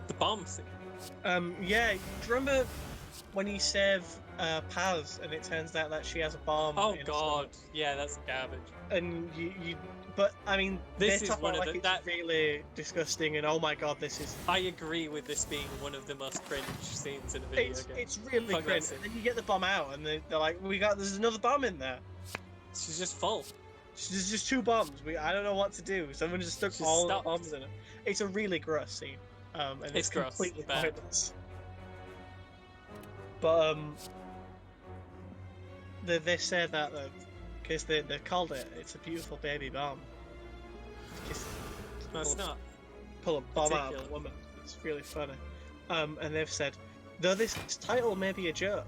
The bomb scene. Yeah, do you remember when you save Paz and it turns out that she has a bomb? Oh in her god, stomach? yeah, that's garbage. And but I mean, This they is talk one about of like the it's really disgusting and oh my god, this is. I agree with this being one of the most cringe scenes in a video game. It's really Fuck that cringe. scene. And then you get the bomb out and they're like, there's another bomb in there. She's just full. There's just 2 bombs. I don't know what to do. Someone just stuck She's all stopped. the bombs in it. It's a really gross scene. And it's gross, completely bad. pointless. But they say that because they called it. It's a beautiful baby bomb. Just No, it's not. pull a bomb out of Ridiculous. a woman. It's really funny. And they've said, though this title may be a joke,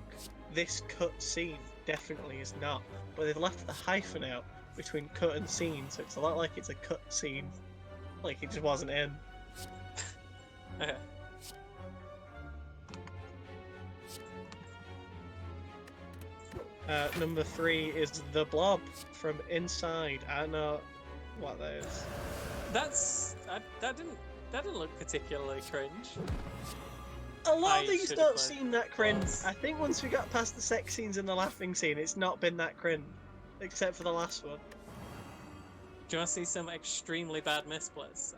this cut scene definitely is not. But they've left the hyphen out between cut and scene, so it's a lot like it's a cut scene. Like it just wasn't in. Okay. Number 3 is The Blob from Inside. I don't know what that is. That didn't look particularly cringe. A lot I of things should've don't played seem that cringe. once. I think once we got past the sex scenes and the laughing scene, it's not been that cringe. Except for the last one. Do you want to see some extremely bad misplays?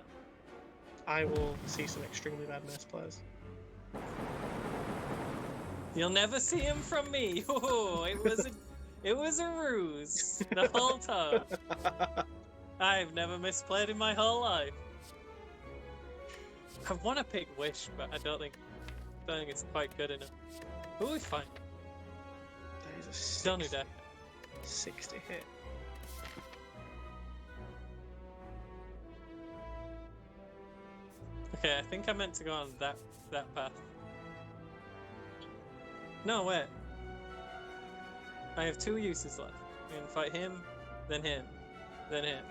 I will see some extremely bad misplays. You'll never see him from me. Oh, it was a ruse the whole time. I've never misplayed in my whole life. I want to pick Wish, but I don't think it's quite good enough. Who we find? That is a Don't do that. 60 hit. Okay, I think I meant to go on that path. No, wait. I have 2 uses left. I can fight him, then him, then him.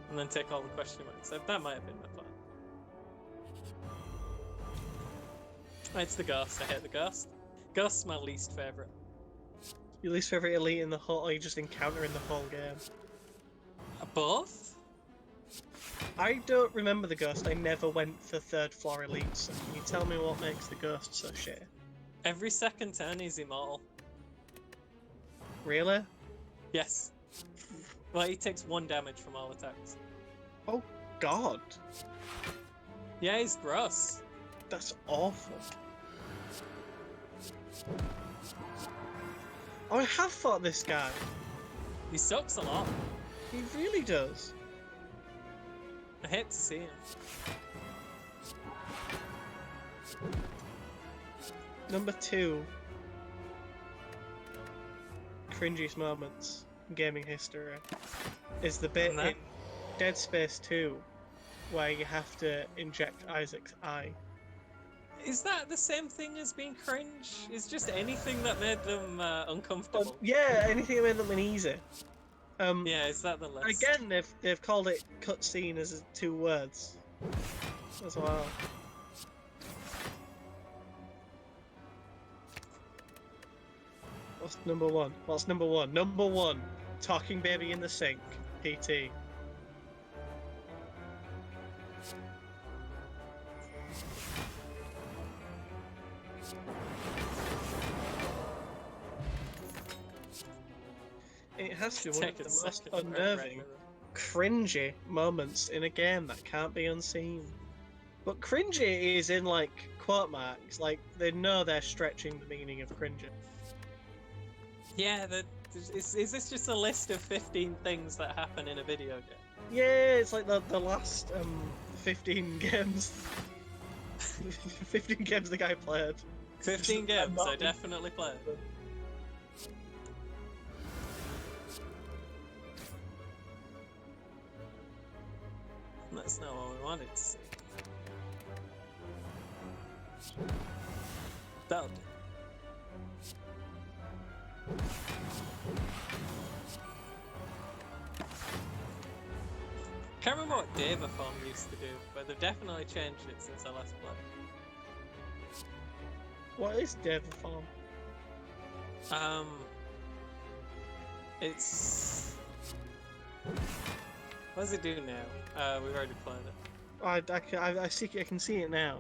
And then take all the question marks. That might have been my plan. It's the Ghost. I hate the Ghost. Ghost's my least favourite. Your least favourite elite in the whole, or you just encounter in the whole game? Both? I don't remember the Ghost. I never went for 3rd floor elites. So can you tell me what makes the Ghost so shit? Every second turn he's immortal. Really? Yes. Well, he takes 1 damage from all attacks. Oh god. Yeah, he's gross. That's awful. Oh, I have fought this guy. He sucks a lot. He really does. I hate to see him. Number 2. Cringiest moments in gaming history is the bit in Dead Space 2 where you have to inject Isaac's eye. Is that the same thing as being cringe? Is just anything that made them uncomfortable? Yeah, anything that made them uneasy. Yeah, is that the list? Again, they've called it cutscene as 2 words as well. What's number 1? What's number 1? Number 1, talking baby in the sink, PT. It has to be one of the most unnerving, cringy moments in a game that can't be unseen. But cringy is in like quote marks, like they know they're stretching the meaning of cringy. Yeah, is this just a list of 15 things that happen in a video game? Yeah, it's like the last 15 games. 15 games the guy played. 15 games I definitely played. That's not what we wanted to see. That'll do. Can't remember what Deva Form used to do, but they've definitely changed it since I last played. What is Deva Farm? It's... What does it do now? We've already played it. I can see it now.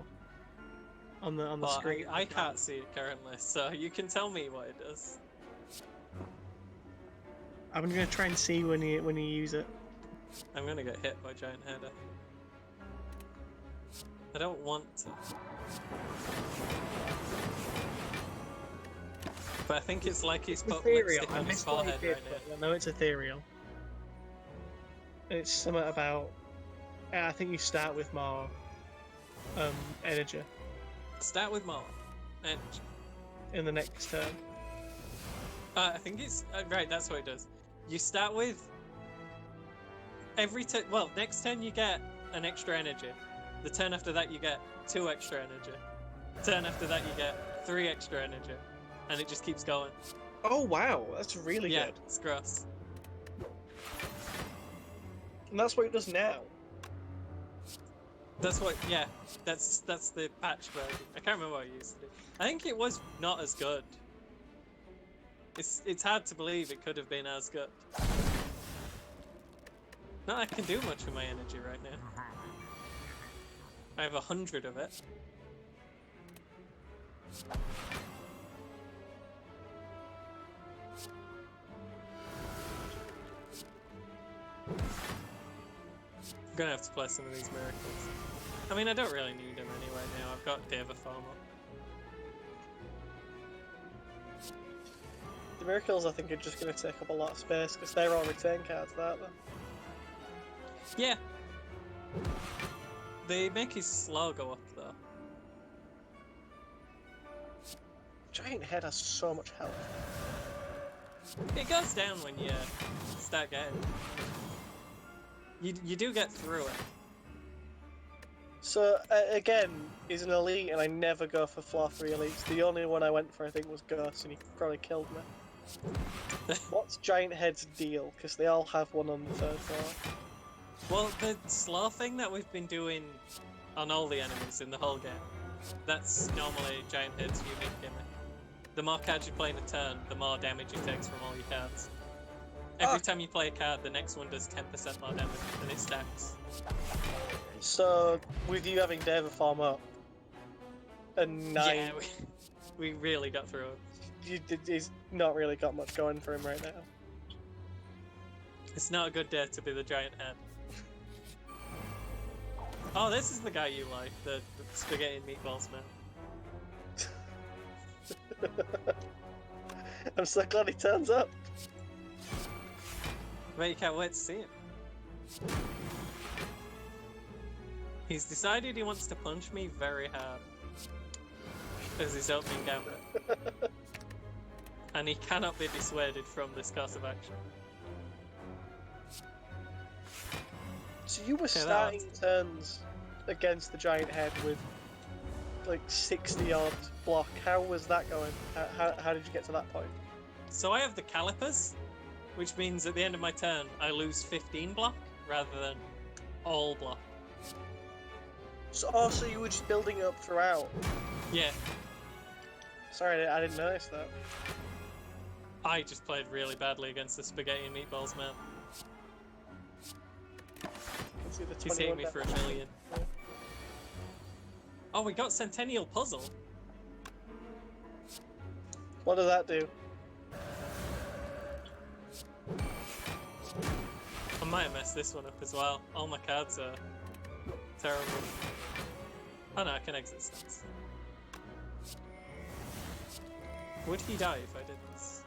On the screen. I can't see it currently, so you can tell me what it does. I'm gonna try and see when you use it. I'm gonna get hit by Giant Header. I don't want to. But I think it's like he's put lipstick on his forehead right now. No, it's ethereal. It's something about... I think you start with more energy. Start with more energy. In the next turn. I think it's... right, that's what it does. You start with... Every turn... Well, next turn you get an extra energy. The turn after that you get 2 extra energy. Turn after that you get 3 extra energy. And it just keeps going. Oh wow, that's really good. Yeah, it's gross. And that's what it does now. That's what, yeah, that's the patch version. I can't remember what I used to do. I think it was not as good. It's hard to believe it could have been as good. No, I can do much with my energy right now. I have 100 of it. I'm gonna have to play some of these miracles. I mean, I don't really need them anyway now. I've got Deva Farm up. The miracles, I think, are just going to take up a lot of space because they're all return cards, aren't they? Yeah. They make his slow go up though. Giant Head has so much health. It goes down when you start getting. You do get through it. So again, he's an elite, and I never go for floor 3 elites. The only one I went for, I think, was Ghost, and he probably killed me. What's Giant Head's deal? Because they all have one on the 3rd floor. Well, the slow thing that we've been doing on all the enemies in the whole game, that's normally Giant Head's unique gimmick. The more cards you play in a turn, the more damage it takes from all your cards. Every time you play a card, the next one does 10% more damage, and it stacks. So, with you having Deva Farm up, and 9... Yeah, we really got through it. He's not really got much going for him right now. It's not a good day to be the Giant Head. Oh, this is the guy you like, the spaghetti and meatballs man. I'm so glad he turns up. But you can't wait to see him. He's decided he wants to punch me very hard as his opening gambit. And he cannot be dissuaded from this course of action. So you were starting turns against the Giant Head with like 60 odd block. How was that going? How did you get to that point? So I have the calipers, which means at the end of my turn I lose 15 block rather than all block. So, so you were just building up throughout? Yeah. Sorry, I didn't notice that. I just played really badly against the spaghetti and meatballs man. He's hitting me for 1 million. Yeah. Oh, we got Centennial Puzzle. What does that do? I might have messed this one up as well. All my cards are terrible. Oh no, I can exit stance. Would he die if I did this?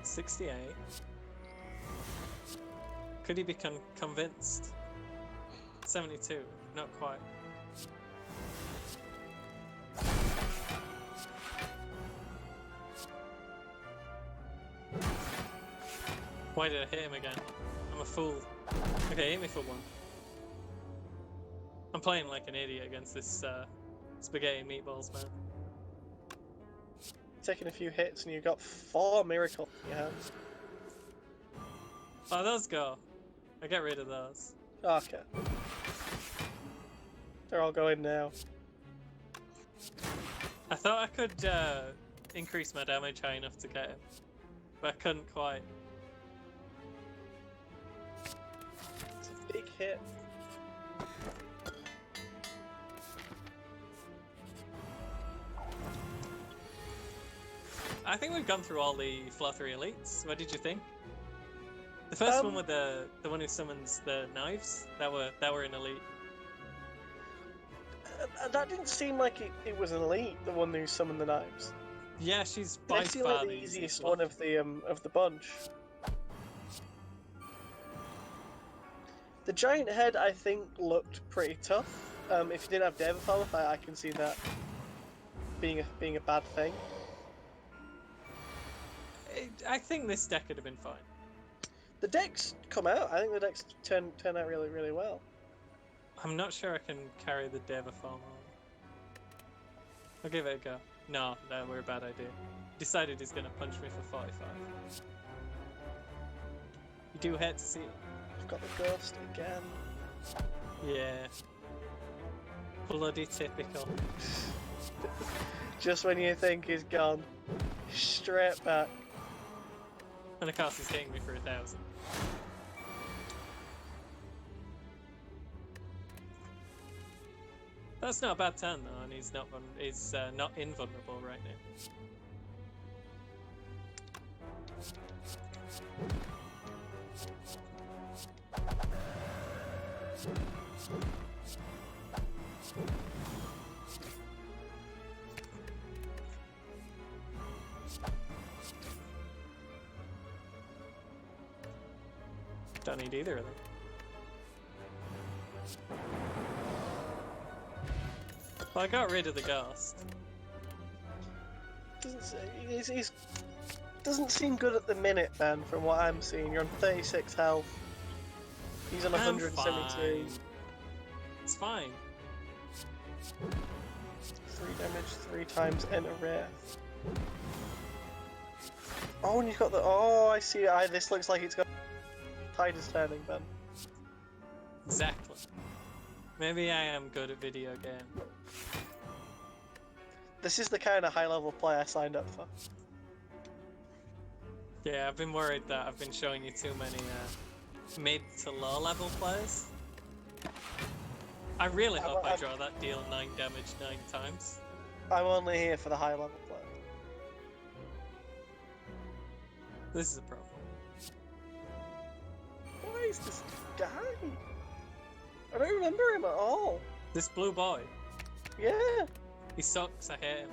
68. Could he be convinced? 72. Not quite. Why did I hit him again? I'm a fool. Okay, hit me for 1. I'm playing like an idiot against this spaghetti and meatballs man. Taking a few hits and you got 4 miracles in your hands. Oh, those go. I get rid of those. Okay. They're all going now. I thought I could increase my damage high enough to get him, but I couldn't quite. It's a big hit. I think we've gone through all the Floor 3 elites. What did you think? The first one with the one who summons the knives, that were an elite. That didn't seem like it was an elite, the one who summoned the knives. Yeah, she's by They seem far like the easiest one of the bunch. The giant head, I think, looked pretty tough. If you didn't have Deva Farm, I can see that being a bad thing. I think this deck could have been fine. The decks come out. I think the decks turn out really, really well. I'm not sure I can carry the Deva farm on. I'll give it a go. No, that were a bad idea. Decided he's gonna punch me for 45. You do hate to see it. I've got the ghost again. Yeah. Bloody typical. Just when you think he's gone, straight back. And of course he's hitting me for 1,000. That's not a bad turn though, and he's not invulnerable right now. Don't need either of them. Well, I got rid of the ghost. Doesn't seem good at the minute, man, from what I'm seeing. You're on 36 health. He's on 172. It's fine. 3 damage 3 times, enter wrath. Oh, and you've got the... Oh, I see. This looks like it's got... Tide is turning, Ben. Exactly. Maybe I am good at video game. This is the kind of high-level play I signed up for. Yeah, I've been worried that I've been showing you too many mid to low level players. I really hope I draw that deal 9 damage 9 times. I'm only here for the high-level play. This is a problem. Why is this guy? I don't remember him at all. This blue boy. Yeah. He sucks, I hate him.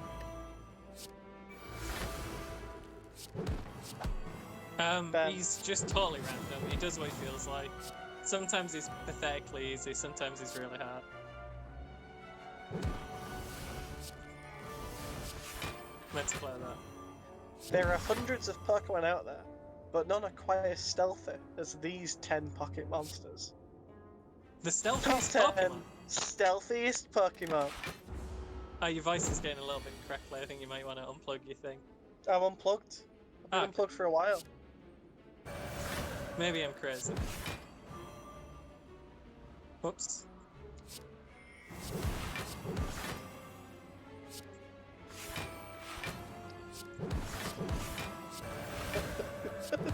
He's just totally random. He does what he feels like. Sometimes he's pathetically easy, sometimes he's really hard. Let's play that. There are hundreds of Pokemon out there, but none are quite as stealthy as these 10 pocket monsters. The stealthiest Top 10 Pokemon? Stealthiest Pokemon. Oh, your voice is getting a little bit crackly. I think you might want to unplug your thing. I'm unplugged. I've been unplugged for a while. Maybe I'm crazy. Whoops.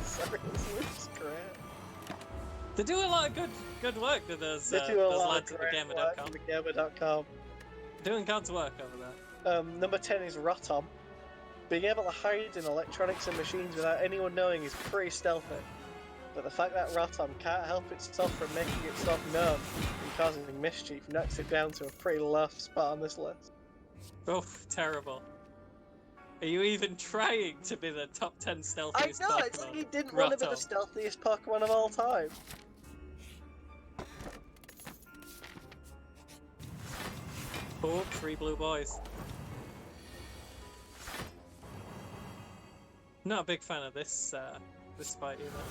Sorry, this looks great. They do a lot of good work to those They do a lot lads of at great work thegamer.com. at thegamer.com. Doing God's work over there. Number 10 is Rotom. Being able to hide in electronics and machines without anyone knowing is pretty stealthy. But the fact that Rotom can't help itself from making itself known and causing mischief knocks it down to a pretty low spot on this list. Oof, terrible. Are you even trying to be the top 10 stealthiest I know, Pokemon? it's like he didn't want to be the stealthiest Pokemon of all time. Oh, 3 blue boys. Not a big fan of this fight either.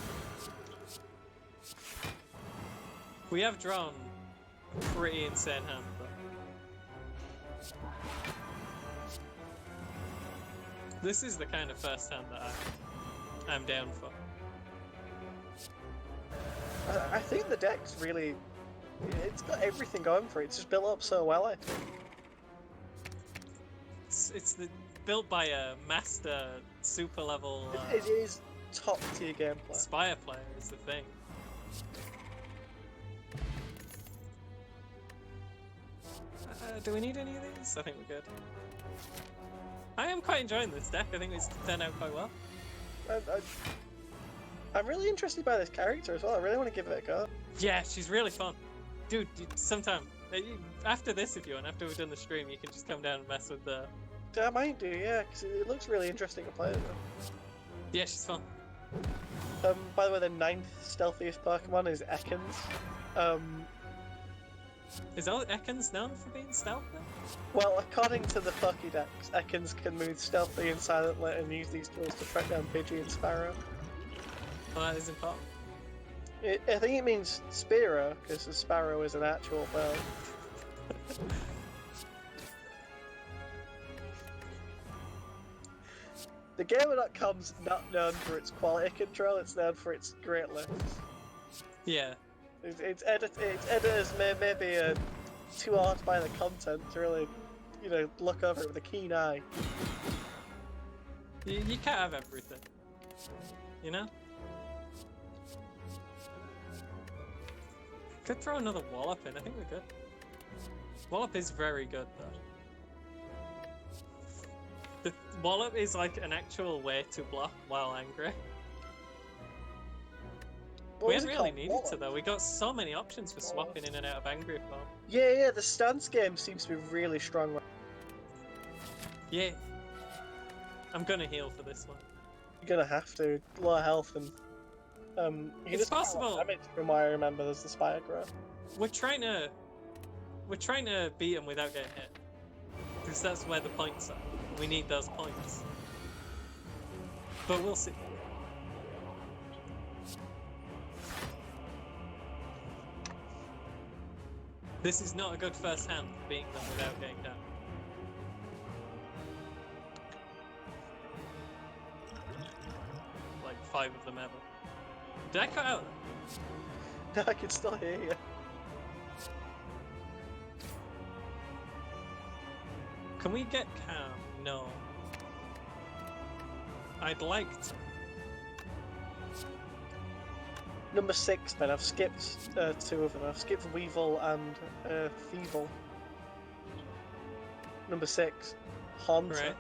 We have drawn a pretty insane hand though. This is the kind of first hand that I'm down for. I think the deck's really It's got everything going for it. It's just built up so well, I think. Built by a master super level. It is top tier gameplay. Spire player is the thing. Do we need any of these? I think we're good. I am quite enjoying this deck. I think it's turned out quite well. I'm really interested by this character as well. I really want to give it a go. Yeah, she's really fun. Dude, sometime. After this, if you want, after we've done the stream, you can just come down and mess with the... I might do, yeah, because it looks really interesting to play though. Yeah, she's fun. By the way, the 9th stealthiest Pokemon is Ekans. Is Ekans known for being stealthy? Well, according to the Pokédex, Ekans can move stealthily and silently and use these tools to track down Pidgey and Spyro. Well, that is important. I think it means Spiro, because the Sparrow is an actual bird. The Gamer.com's not known for its quality control, it's known for its great lists. Yeah. Its editors may be too hard by the content to really, look over it with a keen eye. You can't have everything. You know? Could throw another Wallop in, I think we're good. Wallop is very good though. The Wallop is like an actual way to block while angry. We hadn't really needed to though, we got so many options for swapping in and out of angry form. Yeah, the stance game seems to be really strong. Yeah. I'm gonna heal for this one. You're gonna have to. Low health and it's possible. Damage from what I remember, there's the Spire growth. We're trying to beat him without getting hit. Because that's where the points are. We need those points. But we'll see. This is not a good first hand for beating them without getting down. Like 5 of them ever. Did I cut out? No, I can still hear you. Can we get calm? No. I'd like to. Number 6, Ben. I've skipped 2 of them. I've skipped Weevil and Thievul. Number 6, Haunter. Right.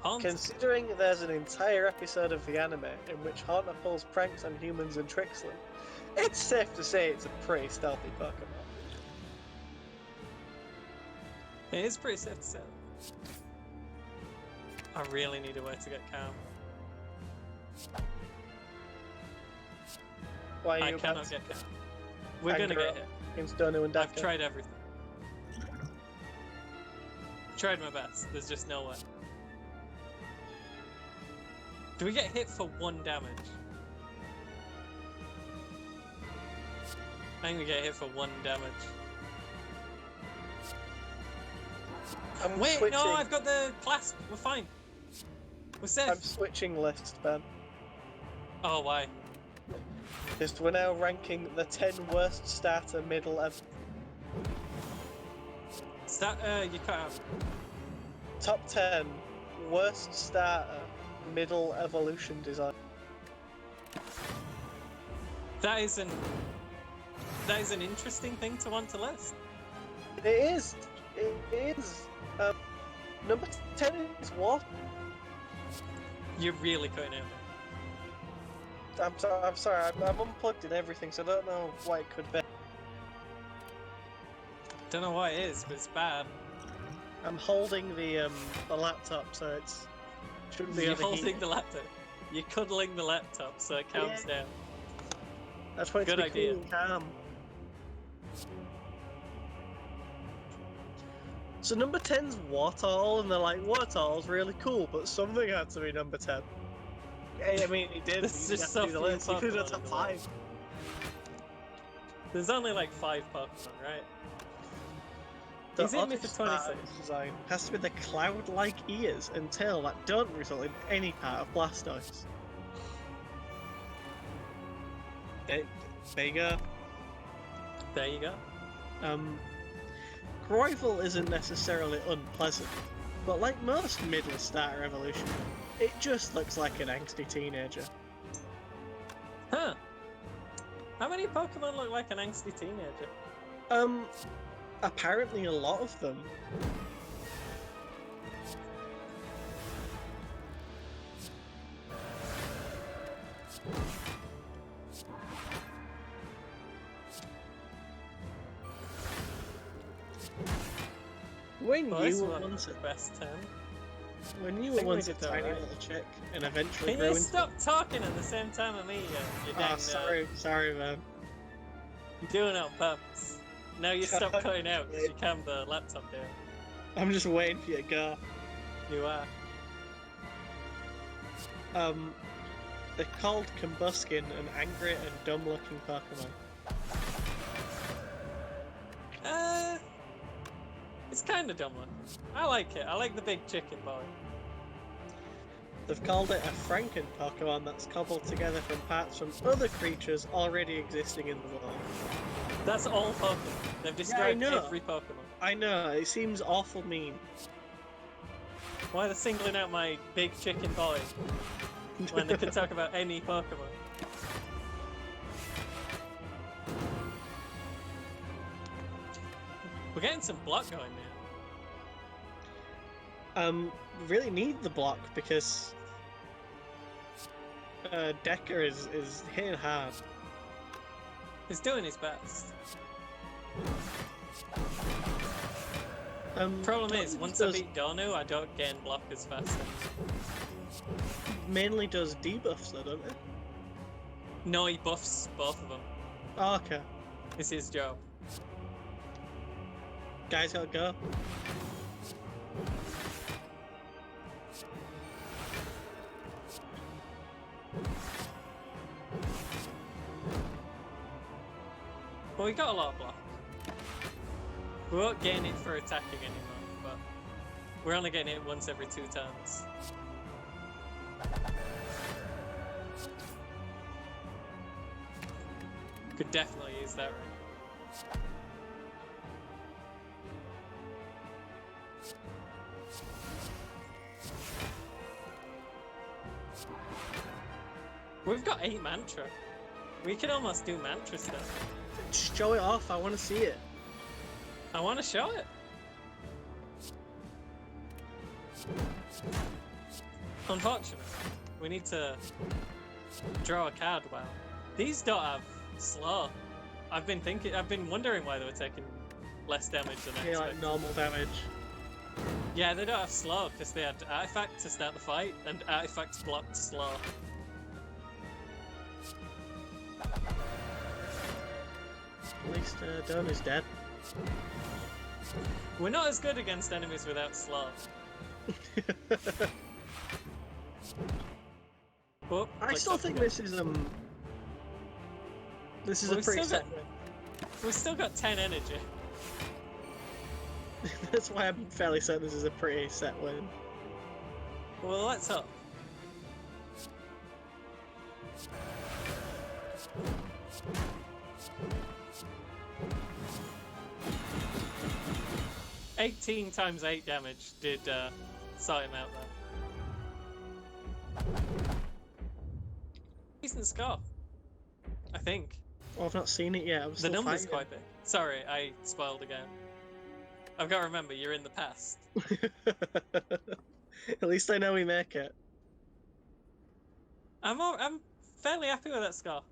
Haunter. Considering there's an entire episode of the anime in which Haunter pulls pranks on humans and tricks them, it's safe to say it's a pretty stealthy Pokemon. It is pretty safe to say. I really need a way to get calm. Why are I you cannot get calm. We're gonna get hit. Against Donu and Daka. I've tried everything. Tried my best. There's just no way. Do we get hit for 1 damage? I think we get hit for 1 damage. Wait, switching. no, I've got the clasp. We're fine. We're safe. I'm switching lists, Ben. Oh, why? Because we're now ranking the 10 worst starter middle of You cut out. top 10 worst starter middle evolution design. That is an interesting thing to want to list. It is. It is. Number 10 is what? You're really cutting out. I'm sorry. I'm unplugged in everything, so I don't know what it could be. Don't know what it is, but it's bad. I'm holding the laptop, so it's shouldn't be You're overheating. holding the laptop. You're cuddling the laptop, so it calms down. That's why it's Good idea. cool and calm. So number 10's Wartortle, and they're like, Wartortle's really cool, but something had to be number 10. I mean, it did. There's You just have to so do the few list. You could have Pokemon done in the top 5. world. There's only like 5 Pokemon, right? The He's in me oddest for part 26. of this design has to be the cloud-like ears and tail that don't result in any part of Blastoise. There you go. There you go. Groyval isn't necessarily unpleasant, but like most middle starter evolution, it just looks like an angsty teenager. Huh. How many Pokemon look like an angsty teenager? Apparently a lot of them. When you were once a best 10. When you were once a tiny little chick and eventually Can grew you into... stop talking at the same time as me, you dang sorry man. You're doing it on purpose. Now you stop cutting out because you calmed the laptop down. I'm just waiting for you to go. You are. They're called Combuskin, an angry and dumb-looking Pokemon. It's kind of dumb one. I like it. I like the big chicken boy. They've called it a Franken Pokemon that's cobbled together from parts from other creatures already existing in the world. That's all Pokemon. They've described every Pokemon. I know, it seems awful mean. Why are they singling out my big chicken boy when they could talk about any Pokemon? We're getting some block going now. We really need the block because Decker is hitting hard. He's doing his best. Problem is, once I beat Donu, I don't gain block as fast anymore. Mainly does debuffs though, don't it? No, he buffs both of them. Oh, okay. It's his job. Guys gotta go. Well, we got a lot of block. We won't gain it for attacking anymore, but we're only getting it once every 2 turns. Could definitely use that right. We've got 8 mantra. We could almost do mantra stuff. Show it off, I want to see it. I want to show it. Unfortunately, we need to draw a card well. These don't have slow. I've been wondering why they were taking less damage than I expected. Like normal damage. Yeah, they don't have slow because they had Artifact to start the fight and Artifacts blocked slow. At least Donu's dead. We're not as good against enemies without slow. Oh, I still think this is a pretty set win. We've still got 10 energy. That's why I'm fairly certain this is a pretty set win. Well, let's hope. $18 times 8 damage did sort him out there. Decent score, I think. Well, I've not seen it yet. The number's quite big. Sorry, I spoiled again. I've got to remember, you're in the past. At least I know we make it. I'm fairly happy with that score.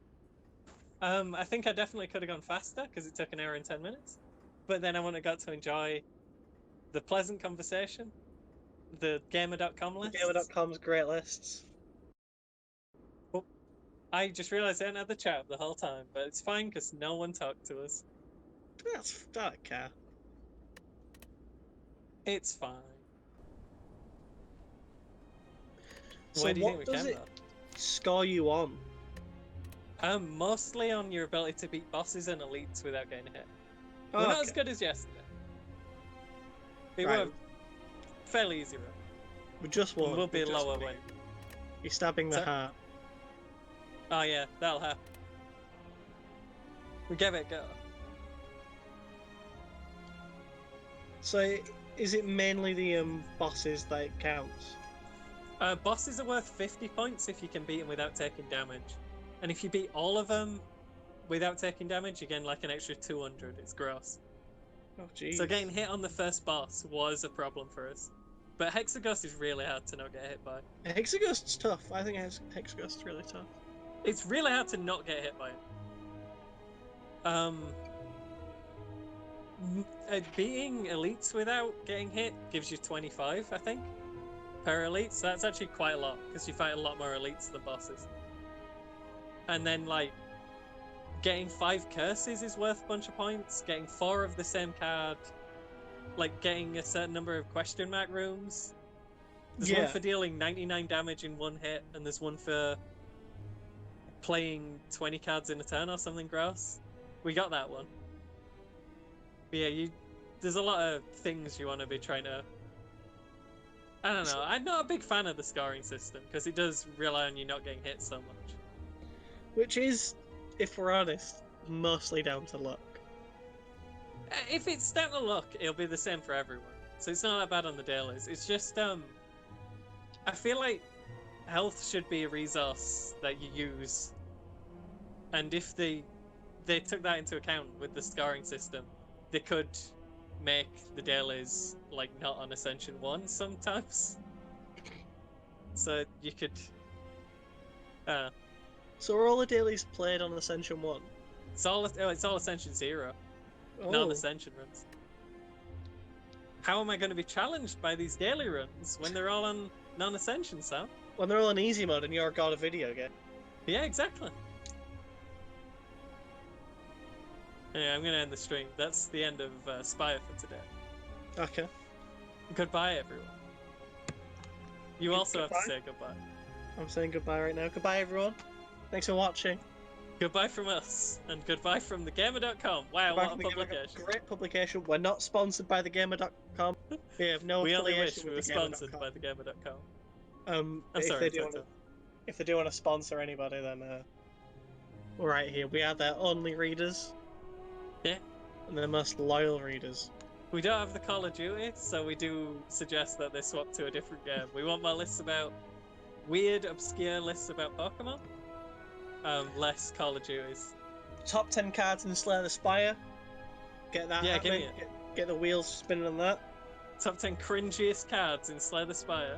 I think I definitely could have gone faster because it took 1 hour and 10 minutes. But then I wouldn't have got to enjoy the pleasant conversation, the gamer.com lists. Gamer.com's great lists. Oh, I just realised I hadn't had the chat the whole time, but it's fine because no one talked to us. I don't care. It's fine. So where do you what think we does can, it score you on? Mostly on your ability to beat bosses and elites without getting hit. Oh, We're not as good as yesterday. We were fairly easy run. We just won. We'll be lower win. You're stabbing the heart. Oh yeah, that'll happen. We gave it a go. So, is it mainly the bosses that it counts? Bosses are worth 50 points if you can beat them without taking damage. And if you beat all of them without taking damage, you gain like an extra 200. It's gross. Oh, jeez. So getting hit on the first boss was a problem for us. But Hexaghost is really hard to not get hit by. Hexaghost's tough. I think Hexaghost's really tough. It's really hard to not get hit by it. Beating elites without getting hit gives you 25, I think, per elite. So that's actually quite a lot, because you fight a lot more elites than bosses. And then, like, getting 5 curses is worth a bunch of points. Getting 4 of the same card. Like, getting a certain number of question mark rooms. There's one for dealing 99 damage in 1 hit, and there's one for playing 20 cards in a turn or something gross. We got that one. But yeah, there's a lot of things you want to be trying to... I don't know, I'm not a big fan of the scoring system, because it does rely on you not getting hit so much. Which is, if we're honest, mostly down to luck. If it's down to luck, it'll be the same for everyone. So it's not that bad on the dailies. It's just, I feel like health should be a resource that you use. And if they took that into account with the scoring system, they could make the dailies, like, not on Ascension 1 sometimes. So you could... So are all the dailies played on Ascension 1? It's all Ascension 0. Non-Ascension runs. How am I going to be challenged by these daily runs when they're all on non-Ascension, Sam? When they're all on easy mode and you're a god of video game. Yeah, exactly. Yeah, I'm going to end the stream. That's the end of Spire for today. Okay. Goodbye, everyone. You also have to say goodbye. I'm saying goodbye right now. Goodbye, everyone. Thanks for watching. Goodbye from us, and goodbye from thegamer.com. Wow, what a publication. Great publication. We're not sponsored by thegamer.com. We have no we only wish affiliation we with were sponsored by thegamer.com. I'm sorry, if they do want to sponsor anybody, then we're right here. We are their only readers. Yeah. And their most loyal readers. We don't have the Call of Duty, so we do suggest that they swap to a different game. We want more lists about weird, obscure lists about Pokemon. Less Call of Duties. Top 10 cards in Slay the Spire. Get that happening. Get the wheels spinning on that. Top 10 cringiest cards in Slay the Spire.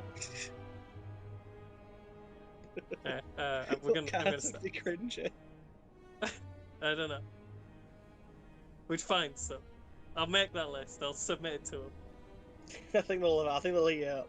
Yeah, we're gonna start. Be cringy? I don't know. We'd find some. I'll make that list. I'll submit it to them. I think they'll eat it up.